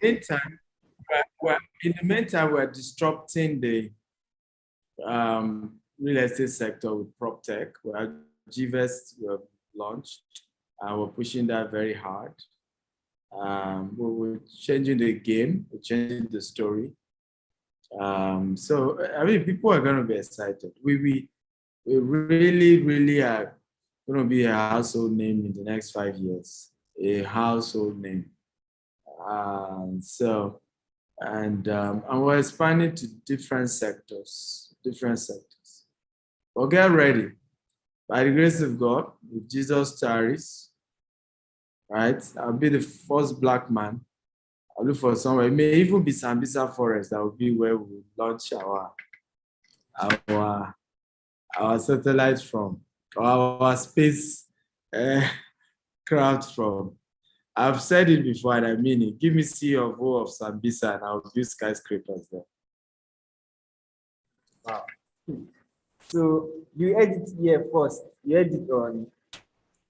meantime, we're disrupting the real estate sector with prop tech. Where GVest were launched, and we're pushing that very hard. We're changing the game, we're changing the story. So I mean, people are going to be excited. We really, really are going to be a household name in the next 5 years. A household name. And we're expanding to different sectors. But get ready. By the grace of God, with Jesus tarries, right? I'll be the first Black man. I'll look for somewhere. It may even be Sambisa Forest. That will be where we launch our satellites from, or our space craft from. I've said it before and I mean it. Give me CEO of Sambisa and I'll build skyscrapers there. Wow. So you heard it here first. You heard it on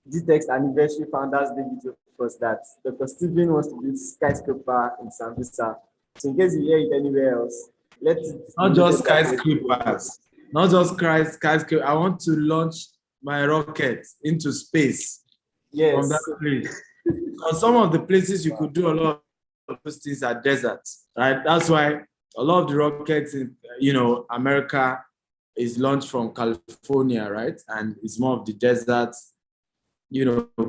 Gtext anniversary founders day video first that Dr. Stephen wants to build skyscraper in Sambisa. So in case you hear it anywhere else, let it be Not just noted that you heard it here. skyscrapers, not just skyscraper. I want to launch my rocket into space from that Yes. place. Because some of the places you could do a lot of those things are deserts, right? That's why a lot of the rockets in, America is launched from California, right? And it's more of the deserts,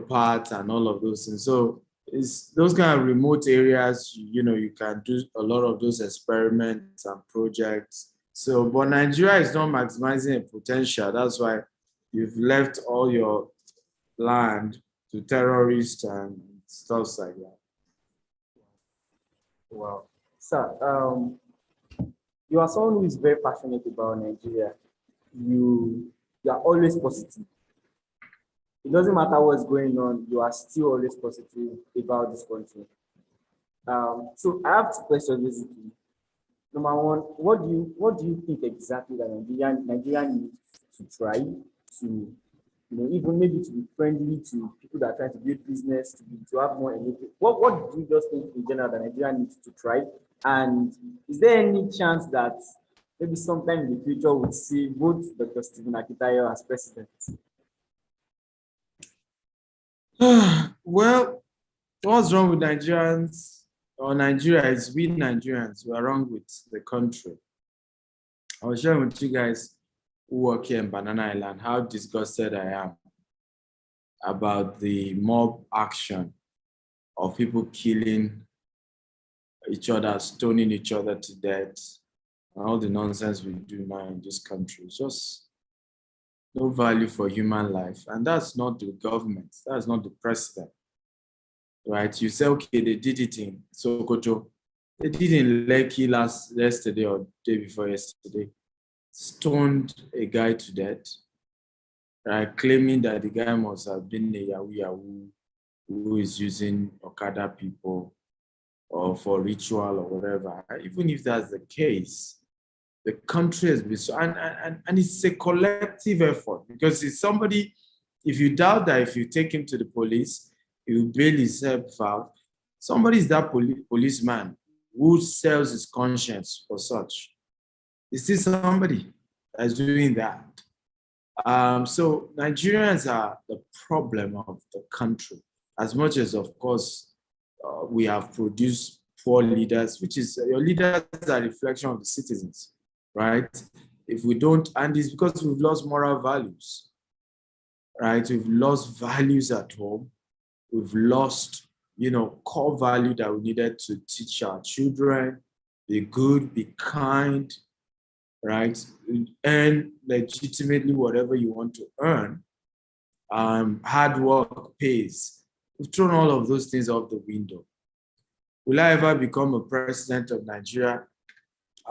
parts and all of those things. So it's those kind of remote areas, you can do a lot of those experiments and projects. So, but Nigeria is not maximizing the potential. That's why you've left all your land to terrorists and stuff like that. Wow. Sir, you are someone who is very passionate about Nigeria. You are always positive. It doesn't matter what's going on, you are still always positive about this country. So I have two questions basically. Number one, what do you think exactly that Nigeria needs to try to, even maybe to be friendly to people that are trying to build business, to have more engagement? What do you just think in general that Nigeria needs to try? And is there any chance that maybe sometime in the future we'll see both Dr. Stephen Akitayo as president? Well, what's wrong with Nigerians or Nigeria is we Nigerians, we are wrong with the country. I was sharing with you guys who work here in Banana Island how disgusted I am about the mob action of people killing each other, stoning each other to death, and all the nonsense we do now in this country. It's just no value for human life. And that's not the government, that's not the president, right? You say, okay, they did it in Sokoto, they did it in Lekki yesterday or day before yesterday, stoned a guy to death, right? Claiming that the guy must have been a Yahoo who is using Okada people or for ritual or whatever. Even if that's the case, the country has been so, and it's a collective effort because it's somebody, if you doubt that if you take him to the police, he will bail himself out. Somebody is that policeman who sells his conscience for such. Is this somebody that's doing that? So Nigerians are the problem of the country, as much as, of course, we have produced poor leaders, which is your leaders are a reflection of the citizens, right? If we don't, and it's because we've lost moral values, right? We've lost values at home. We've lost, core value that we needed to teach our children, be good, be kind, right? Earn legitimately whatever you want to earn. Hard work pays. We've thrown all of those things out the window. Will I ever become a president of Nigeria?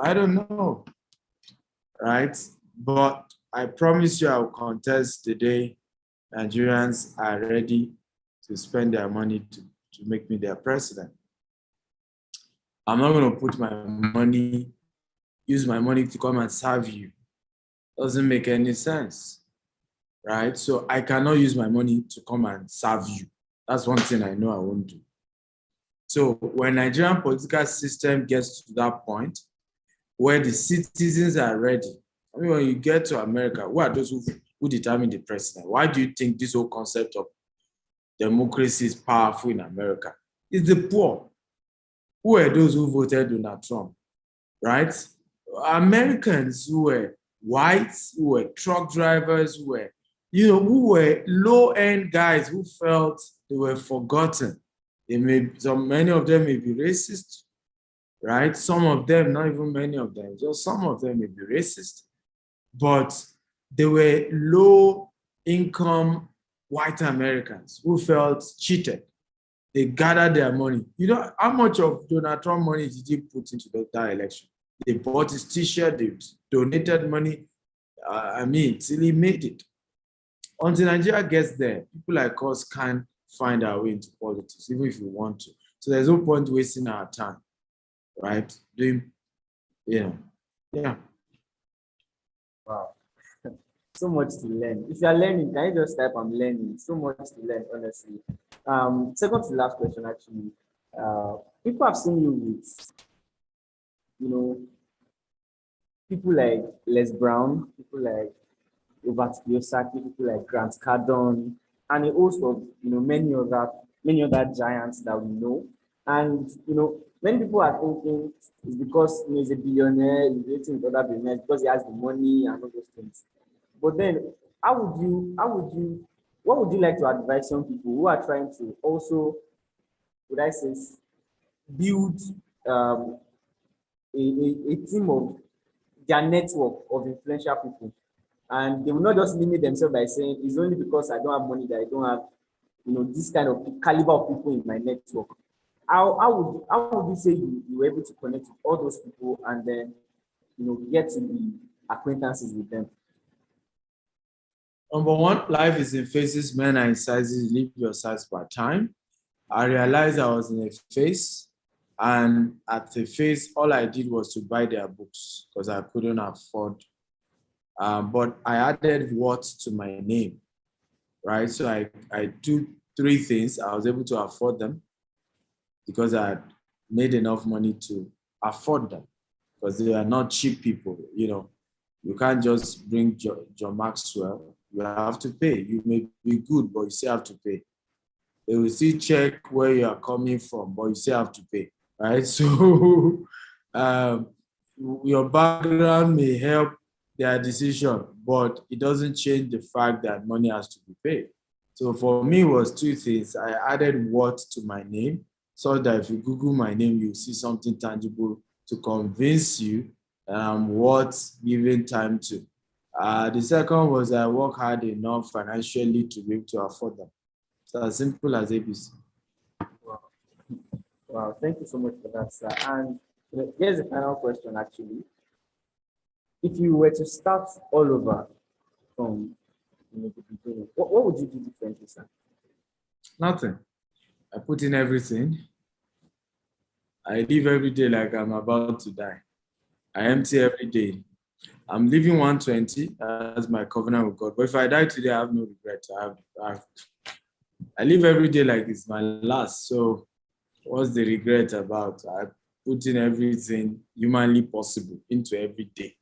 I don't know, right? But I promise you I will contest the day Nigerians are ready to spend their money to make me their president. I'm not going to put use my money to come and serve you. Doesn't make any sense, right? So I cannot use my money to come and serve you. That's one thing I know I won't do. So when Nigerian political system gets to that point where the citizens are ready, I mean, when you get to America, who are those who determine the president? Why do you think this whole concept of democracy is powerful in America? It's the poor. Who are those who voted Donald Trump, right? Americans who were whites, who were truck drivers, who were low-end guys who felt they were forgotten. Many of them may be racist, right? Some of them, not even many of them, just some of them may be racist, but they were low-income white Americans who felt cheated. They gathered their money. You know, how much of Donald Trump money did he put into that election? They bought his t-shirt, they donated money. Till he made it. Until Nigeria gets there, people like us can't find our way into politics, even if we want to. So there's no point wasting our time, right? Yeah. Wow. So much to learn. If you are learning, can you just type I'm learning? So much to learn, honestly. Second to last question, actually. People have seen you with, you know, people like Les Brown, people like Robert Kiyosaki, people like Grant Cardone, and a host of many other giants that we know. And many people are thinking it's because he's a billionaire, he's relating with other billionaires because he has the money and all those things. But then, what would you like to advise some people who are trying to also, would I say, build um, a team of their network of influential people, and they will not just limit themselves by saying it's only because I don't have money that I don't have this kind of caliber of people in my network. How would you say you were able to connect with all those people and then get to be acquaintances with them? Number one, life is in phases, men are in sizes, live your size per time. I realized I was in a phase, and at the phase, all I did was to buy their books because I couldn't afford. But I added words to my name, right? So I do three things. I was able to afford them because I had made enough money to afford them because they are not cheap people. You can't just bring John Maxwell. You have to pay. You may be good, but you still have to pay. They will still check where you are coming from, but you still have to pay, right? So um, your background may help their decision, but it doesn't change the fact that money has to be paid. So for me, it was two things. I added what to my name so that if you Google my name, you see something tangible to convince you what giving time to. The second was I work hard enough financially to be able to afford them. So as simple as ABC. Wow. Wow, thank you so much for that, sir. And here's the final question, actually. If you were to start all over from the beginning, what would you do differently, sir? Nothing. I put in everything. I live every day like I'm about to die. I empty every day. I'm living 120 as my covenant with God. But if I die today, I have no regret. I live every day like it's my last. So what's the regret about? I put in everything humanly possible into every day,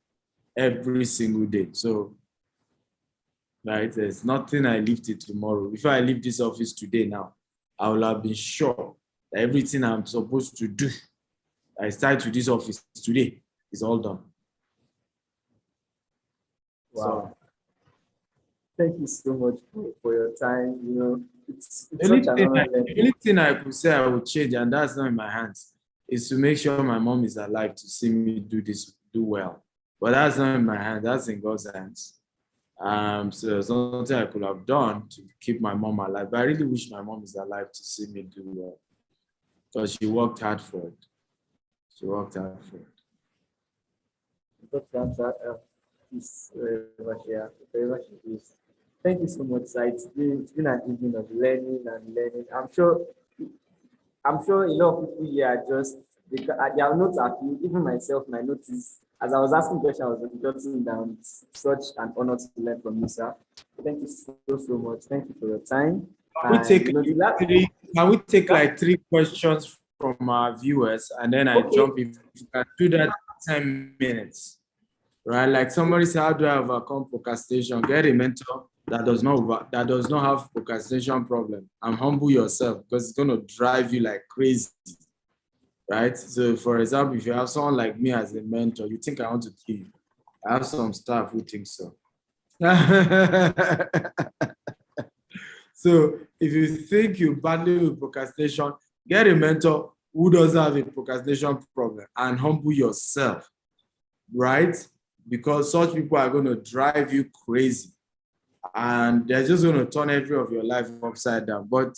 every single day. So, right, there's nothing I leave till tomorrow. If I leave this office today now, I will have been sure that everything I'm supposed to do, I start to this office today, is all done. Wow. Thank you so much for your time. It's The such an honor. the only thing I could say I would change, and that's not in my hands, is to make sure my mom is alive to see me do well. But that's not in my hands, that's in God's hands. So there's nothing I could have done to keep my mom alive. But I really wish my mom is alive to see me do well. Because she worked hard for it. She worked hard for it. Very much is. Thank you so much, sir. It's been an evening of learning and learning. I'm sure a lot of people here are just they are not happy. Even myself, my notice as I was asking questions, I was jotting down. It's such an honor to learn from you, sir. Thank you so much. Thank you for your time. Can we take Yeah? like 3 questions from our viewers and then I Okay. jump in? If you can do that 10 minutes, right? Like somebody said, how do I overcome procrastination? Get a mentor that does not have procrastination problem, and humble yourself because it's going to drive you like crazy, right? So for example, if you have someone like me as a mentor, you think I want to kill you. I have some staff who think so. So if you think you're battling with procrastination, get a mentor who doesn't have a procrastination problem and humble yourself, right? Because such people are going to drive you crazy and they're just going to turn every of your life upside down, but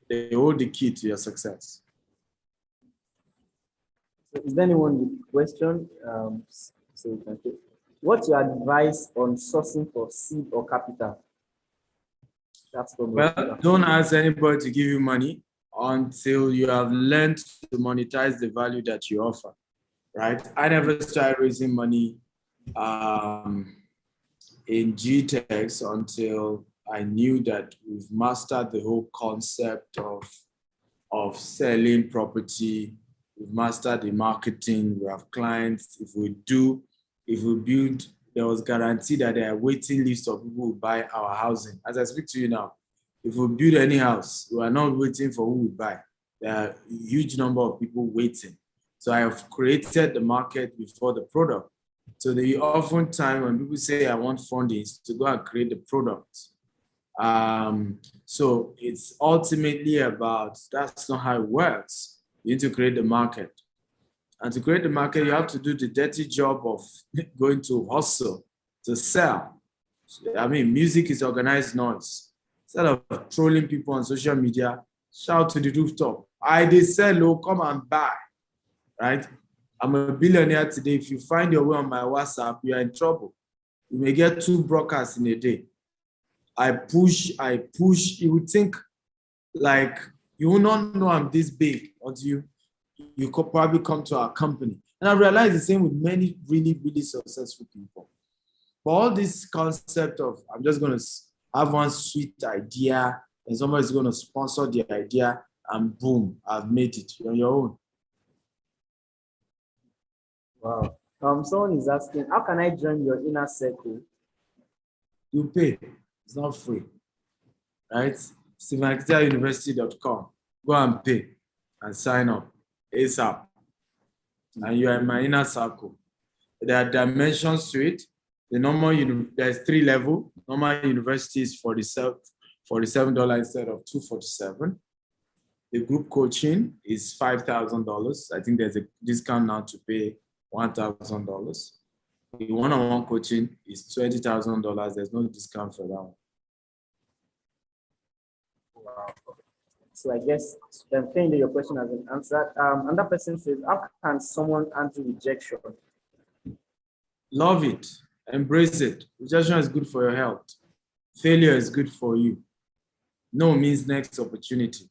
they hold the key to your success. So is there anyone with a question? So we can take. What's your advice on sourcing for seed or capital? Well, don't ask anybody to give you money until you have learned to monetize the value that you offer, right? I never started raising money in Gtext until I knew that we've mastered the whole concept of selling property. We've mastered the marketing. We have clients. If we build, there was guarantee that there are waiting list of people who buy our housing. As I speak to you now, if we build any house, we are not waiting for who will buy. There are a huge number of people waiting. So I have created the market before the product. So the often time when people say I want funding is to go and create the product. So it's ultimately about, that's not how it works. You need to create the market. And to create the market, you have to do the dirty job of going to hustle, to sell. I mean, music is organized noise. Instead of trolling people on social media, shout to the rooftop. They sell, oh, come and buy, right? I'm a billionaire today. If you find your way on my WhatsApp, you are in trouble. You may get 2 brokers in a day. I push. You would think like you will not know I'm this big until you could probably come to our company. And I realize the same with many really, really successful people. But all this concept of I'm just going to have one sweet idea and somebody's going to sponsor the idea and boom, I've made it. You're on your own. Wow. Someone is asking, how can I join your inner circle? You pay. It's not free. Right? StephenAkitaUniversity.com. Go and pay and sign up ASAP. And you are in my inner circle. There are dimensions to it. The normal, there's 3 levels. Normal university is $47 instead of $247. The group coaching is $5,000. I think there's a discount now to pay $1,000. The one-on-one coaching is $20,000. There's no discount for that one. Wow. So I guess finally your question has been answered. Another person says, how can someone handle rejection? Love it. Embrace it. Rejection is good for your health. Failure is good for you. No means next opportunity.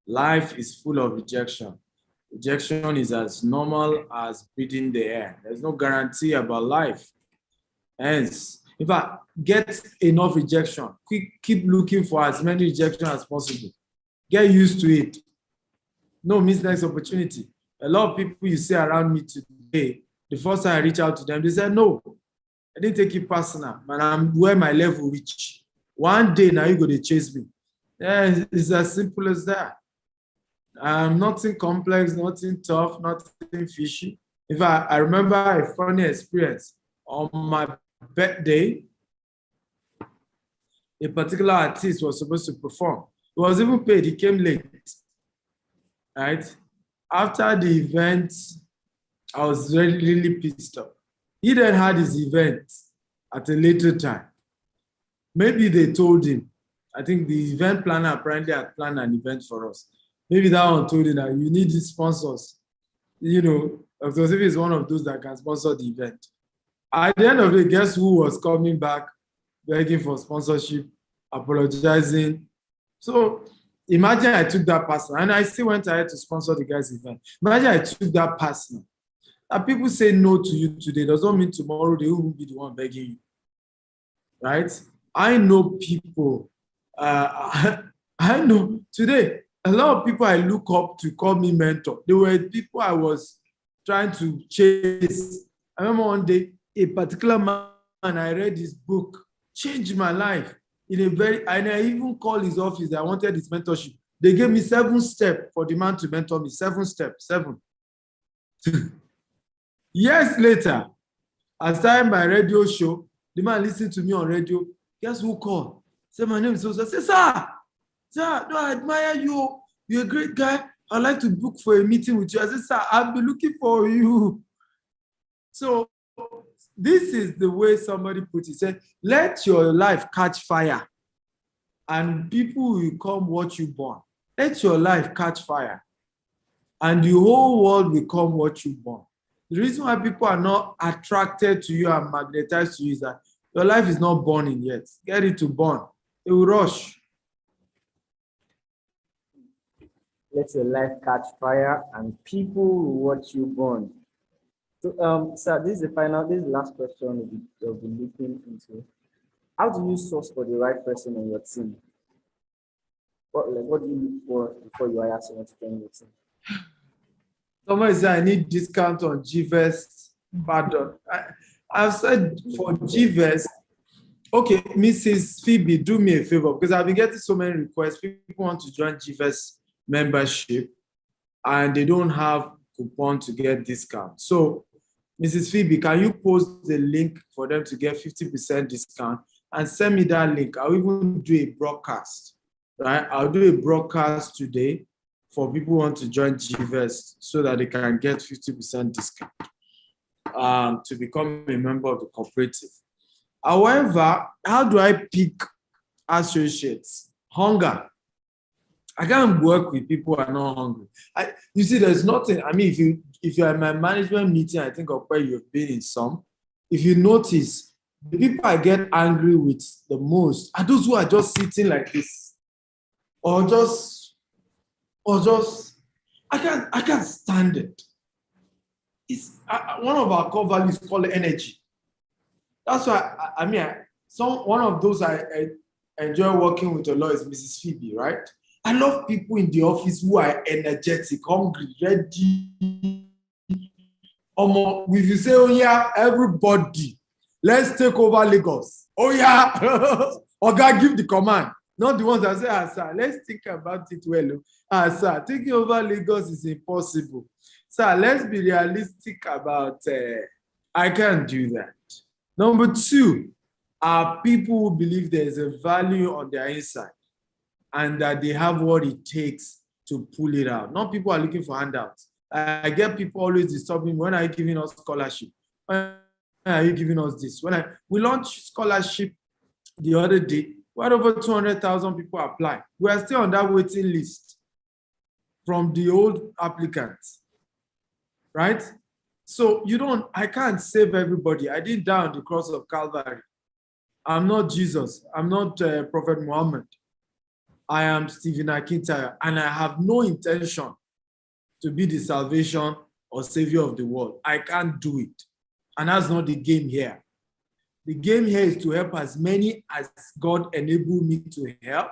Life is full of rejection. Rejection is as normal as breathing the air. There's no guarantee about life. Hence, if I get enough rejection, keep looking for as many rejections as possible. Get used to it. No means next opportunity. A lot of people you see around me today, the first time I reach out to them, they say, no, I didn't take it personal, but I'm where my level reach. One day now you're going to chase me. Yeah, it's as simple as that. Nothing complex, nothing tough, nothing fishy. In fact, I remember a funny experience. On my birthday, a particular artist was supposed to perform. He was even paid, he came late. Right? After the event, I was really, really pissed off. He then had his event at a later time. Maybe they told him, I think the event planner apparently had planned an event for us. Maybe that one told him that you need these sponsors. You know, because if it's one of those that can sponsor the event. At the end of the day, guess who was coming back, begging for sponsorship, apologizing? So imagine I took that person, and I still went ahead to sponsor the guy's event. Imagine I took that person. And people say no to you today does not mean tomorrow they will be the one begging you. Right? I know people, I know today, a lot of people I look up to call me mentor. They were people I was trying to chase. I remember one day, a particular man, I read his book, changed my life in a very, and I even called his office. I wanted his mentorship. They gave me 7 steps for the man to mentor me. 7 steps, 7. Years later, I started my radio show. The man listened to me on radio. Guess who called? Say, my name is so. I said, sir, no, I admire you. You're a great guy. I'd like to book for a meeting with you. I said, sir, I've been looking for you. So this is the way somebody put it. Say, let your life catch fire and people will come watch you burn. Let your life catch fire and the whole world will come watch you burn. The reason why people are not attracted to you and magnetized to you is that your life is not burning yet. Get it to burn. It will rush. Let your life catch fire and people will watch you burn. So, sir, this is the last question we'll be looking into. How do you source for the right person on your team? What do you look for before you hire someone to join your team? Somebody say I need discount on GVest. Pardon. I've said for GVest, okay, Mrs. Phoebe, do me a favor because I've been getting so many requests. People want to join GVest membership and they don't have coupon to get discount. So, Mrs. Phoebe, can you post the link for them to get 50% discount and send me that link? I'll even do a broadcast, right? I'll do a broadcast today for people who want to join GVest so that they can get 50% discount to become a member of the cooperative. However, how do I pick associates? Hunger. I can't work with people who are not hungry. You see, there's nothing. I mean, if you're in my management meeting, I think of where you've been in some. If you notice, the people I get angry with the most are those who are just sitting like this, or just I can't stand it. It's one of our core values called energy. That's why one of those I enjoy working with a lot is Mrs. Phoebe, right? I love people in the office who are energetic, hungry, ready. If you say, oh yeah, everybody, let's take over Lagos. Oh yeah, Oga, give the command. Not the ones that say, sir, let's think about it well. Sir, taking over Lagos is impossible. Sir, let's be realistic about, I can't do that. Number two, are people who believe there is a value on their inside and that they have what it takes to pull it out. Not people are looking for handouts. I get people always disturbing me. When are you giving us scholarship? When are you giving us this? We launched scholarship the other day, we had over 200,000 people apply. We are still on that waiting list from the old applicants, right? So I can't save everybody. I didn't die on the cross of Calvary. I'm not Jesus. I'm not Prophet Muhammad. I am Stephen Akintaya, and I have no intention to be the salvation or savior of the world. I can't do it. And that's not the game here. The game here is to help as many as God enabled me to help,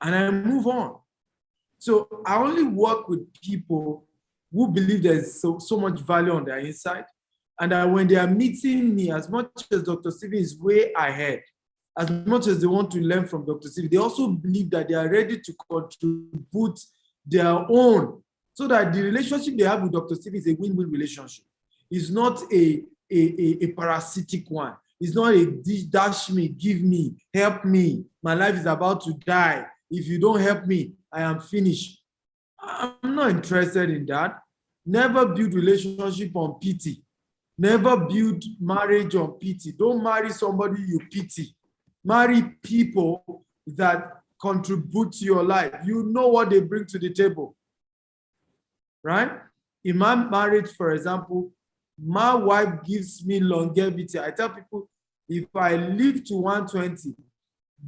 and I move on. So I only work with people who believe there's so much value on their inside, and that when they are meeting me, as much as Dr. Stephen is way ahead, as much as they want to learn from Dr. Stephen, they also believe that they are ready to contribute their own, so that the relationship they have with Dr. Stephen is a win-win relationship. It's not a parasitic one. It's not a dash me, give me, help me. My life is about to die. If you don't help me, I am finished. I'm not interested in that. Never build relationship on pity. Never build marriage on pity. Don't marry somebody you pity. Marry people that contribute to your life. You know what they bring to the table, right? In my marriage, for example, my wife gives me longevity. I tell people, if I live to 120,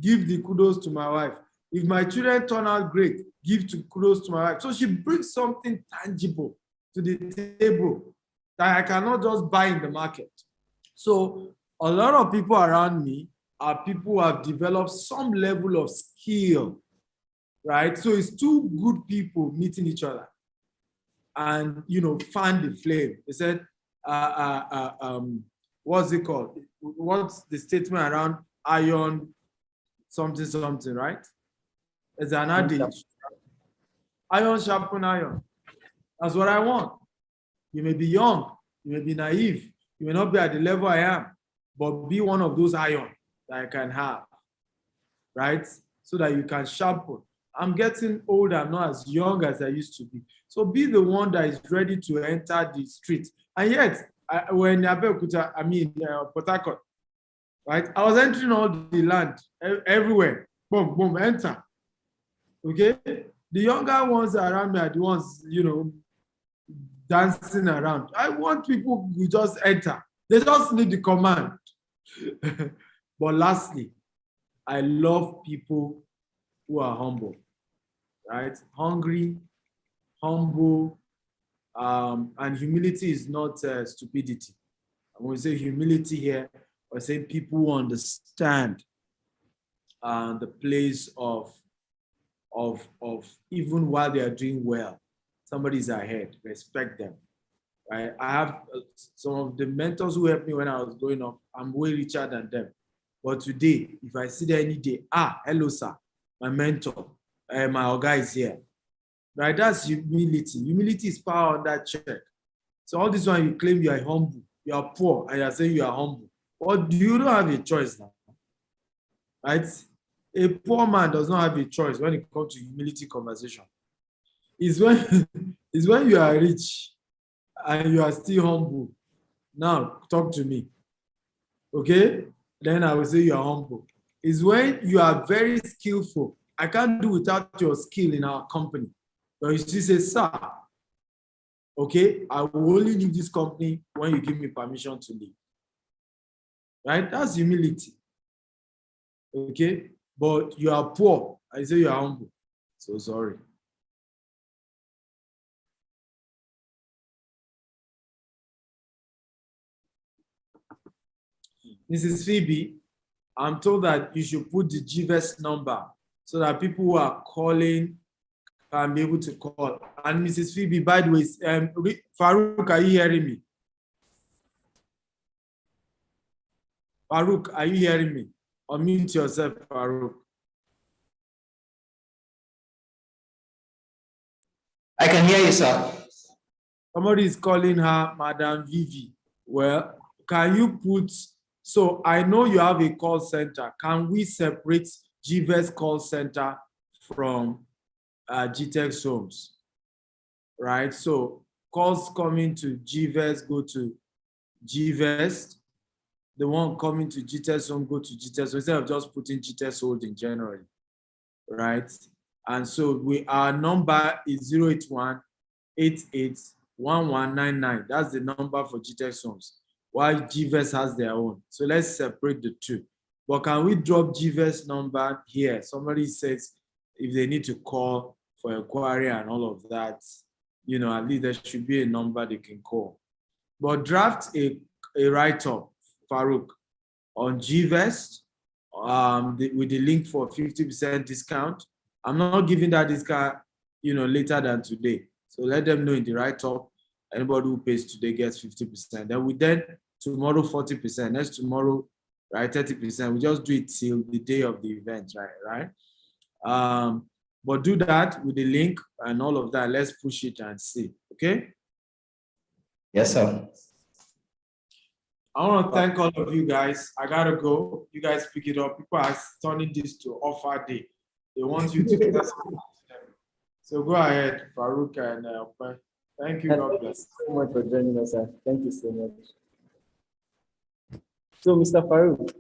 give the kudos to my wife. If my children turn out great, give the kudos to my wife. So she brings something tangible to the table that I cannot just buy in the market. So a lot of people around me are people who have developed some level of skill, right? So it's two good people meeting each other and, fan the flame. They said, what's it called? What's the statement around iron something, right? It's an adage. Iron sharpen iron. That's what I want. You may be young, you may be naive, you may not be at the level I am, but be one of those iron that I can have, right? So that you can sharpen. I'm getting older, I'm not as young as I used to be. So be the one that is ready to enter the street. And yet, when Abeokuta, Port Harcourt, right? I was entering all the land, everywhere. Boom, boom, enter. Okay? The younger ones around me are the ones, dancing around. I want people who just enter. They just need the command. But lastly, I love people who are humble, right? Hungry, humble, And humility is not stupidity. When we say humility here, we're saying people who understand the place of even while they are doing well, somebody's ahead, respect them. Right? I have some of the mentors who helped me when I was growing up. I'm way richer than them. But today, if I see them any day, hello, sir, my mentor, my oga is here. Right? That's humility. Humility is power on that check. So all this one, you claim you are humble, you are poor, and you are saying you are humble. Well, you don't have a choice now. Right? A poor man does not have a choice when it comes to humility conversation. It's when, it's when you are rich and you are still humble. Now, talk to me. Okay? Then I will say you are humble. It's when you are very skillful. I can't do without your skill in our company. But you still say, sir, okay, I will only leave this company when you give me permission to leave. Right? That's humility. Okay? But you are poor. I say you are humble. So sorry. Mrs. Phoebe, I'm told that you should put the GVS number so that people who are calling can be able to call. And Mrs. Phoebe, by the way, Farouk, are you hearing me? Farouk, are you hearing me? Unmute yourself, Farouk. I can hear you, sir. Somebody is calling her Madam Vivi. Well, can you put, so I know you have a call center. Can we separate GVS call center from Gtextholdings? Right? So calls coming to GVS go to GVS. The one coming to Gtextholdings go to Gtextholdings instead of just putting Gtextholdings generally. Right? And so our number is 081-88-1199. That's the number for Gtextholdings, while GVS has their own. So let's separate the two. But can we drop GVS number here? Somebody says if they need to call for inquiry and all of that, you know, at least there should be a number they can call. But draft a write-up, Farouk, on GVest with the link for 50% discount. I'm not giving that discount, you know, later than today. So let them know in the write-up, anybody who pays today gets 50%. Then tomorrow 40%, next tomorrow, right, 30%. We just do it till the day of the event, right? But do that with the link and all of that. Let's push it and see, okay? Yes, sir. I want to thank all of you guys. I gotta go. You guys pick it up. People are turning this to offer day. They want you to test them. So go ahead, Farouk and thank you. God bless. Thank you so much for joining us, sir. Thank you so much. So, Mr. Farouk.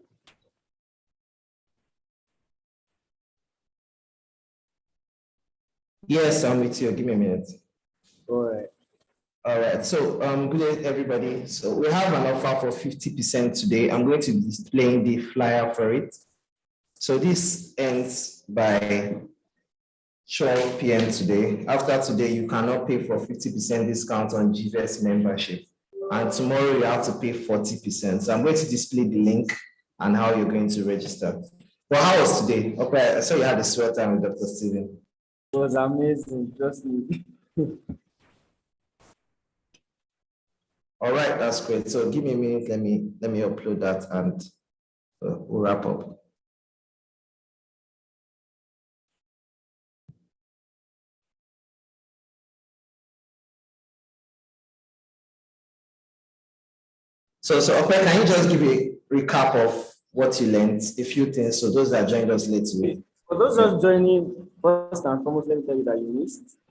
Yes, I'm with you. Give me a minute. All right. All right. So, good day, everybody. So we have an offer for 50% today. I'm going to be displaying the flyer for it. So this ends by 12 p.m. today. After today, you cannot pay for 50% discount on GVS membership. And tomorrow you have to pay 40%. So I'm going to display the link and how you're going to register. Well, how was today? Okay, I saw you had a sweater with Dr. Steven. It was amazing. Trust me. All right, that's great. So give me a minute. Let me upload that and we'll wrap up. So okay, can you just give a recap of what you learned, a few things, so those that joined us late today? For those just joining, first and foremost, let me tell you that you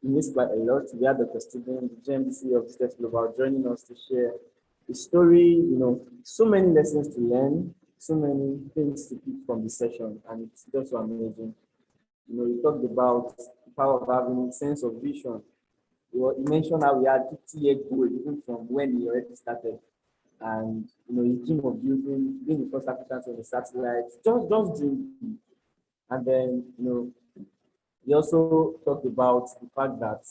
missed quite a lot. We had Dr. Stephen, the GMC of Steps Global, joining us to share the story, you know, so many lessons to learn, so many things to pick from the session, and it's just so amazing. You know, you talked about the power of having a sense of vision. You mentioned how we had 50-year goal even from when we already started. And you know, you dream of building, being the first Africans on the satellite, just dream. And then, you know, we also talked about the fact that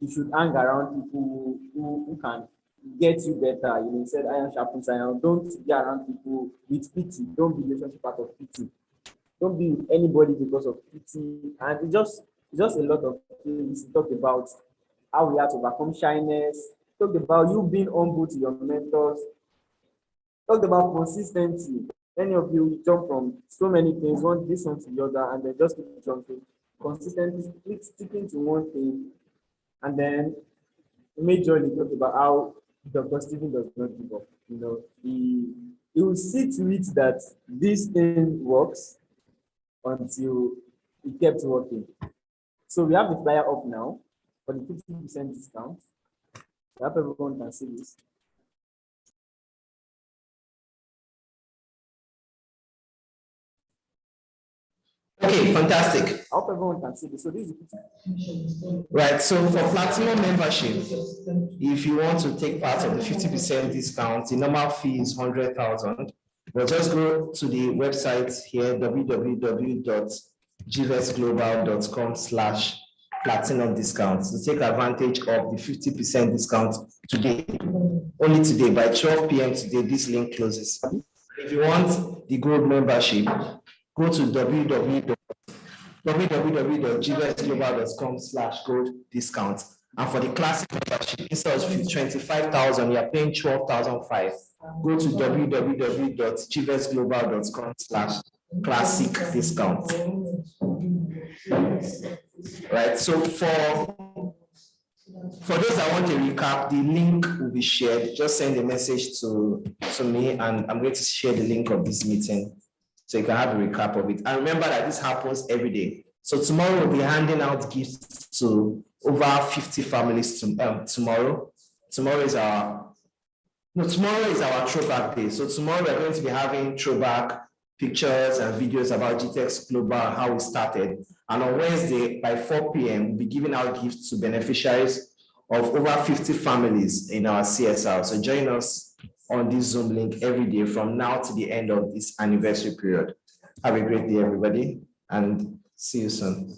you should hang around people who can get you better. You know, said iron sharpens iron. Don't be around people with pity. Don't be relationship out of pity. Don't be with anybody because of pity. And it's just a lot of things. We talked about how we have to overcome shyness. Talked about you being humble to your mentors. Talked about consistency. Many of you jump from so many things, one this one to the other, and then just keep jumping. Consistently sticking to one thing, and then majorly talked about how Dr. Stephen does not give up. You know, he will see to it that this thing works until it kept working. So we have the flyer up now for the 50% discount. I hope everyone can see this. Okay, fantastic. I hope everyone can see this. So this is Right, so for platinum membership, if you want to take part of the 50% discount, the normal fee is 100,000. But just go to the website here, www.gtextglobal.com/platinum discount to take advantage of the 50% discount today. Only today, by 12 p.m. today, this link closes. If you want the gold membership, go to www.gtextglobal.com/gold discount. And for the classic membership, instead of 25,000, you are paying 12,500. Go to www.gtextglobal.com/classic discount. Right. So for those that want to recap, the link will be shared. Just send a message to me, and I'm going to share the link of this meeting so you can have a recap of it. And remember that this happens every day. So tomorrow we'll be handing out gifts to over 50 families tomorrow. Tomorrow is our throwback day. So tomorrow we're going to be having throwback pictures and videos about GTEx Global, how we started. And on Wednesday by 4 p.m., we'll be giving out gifts to beneficiaries of over 50 families in our CSR. So join us on this Zoom link every day from now to the end of this anniversary period. Have a great day, everybody, and see you soon.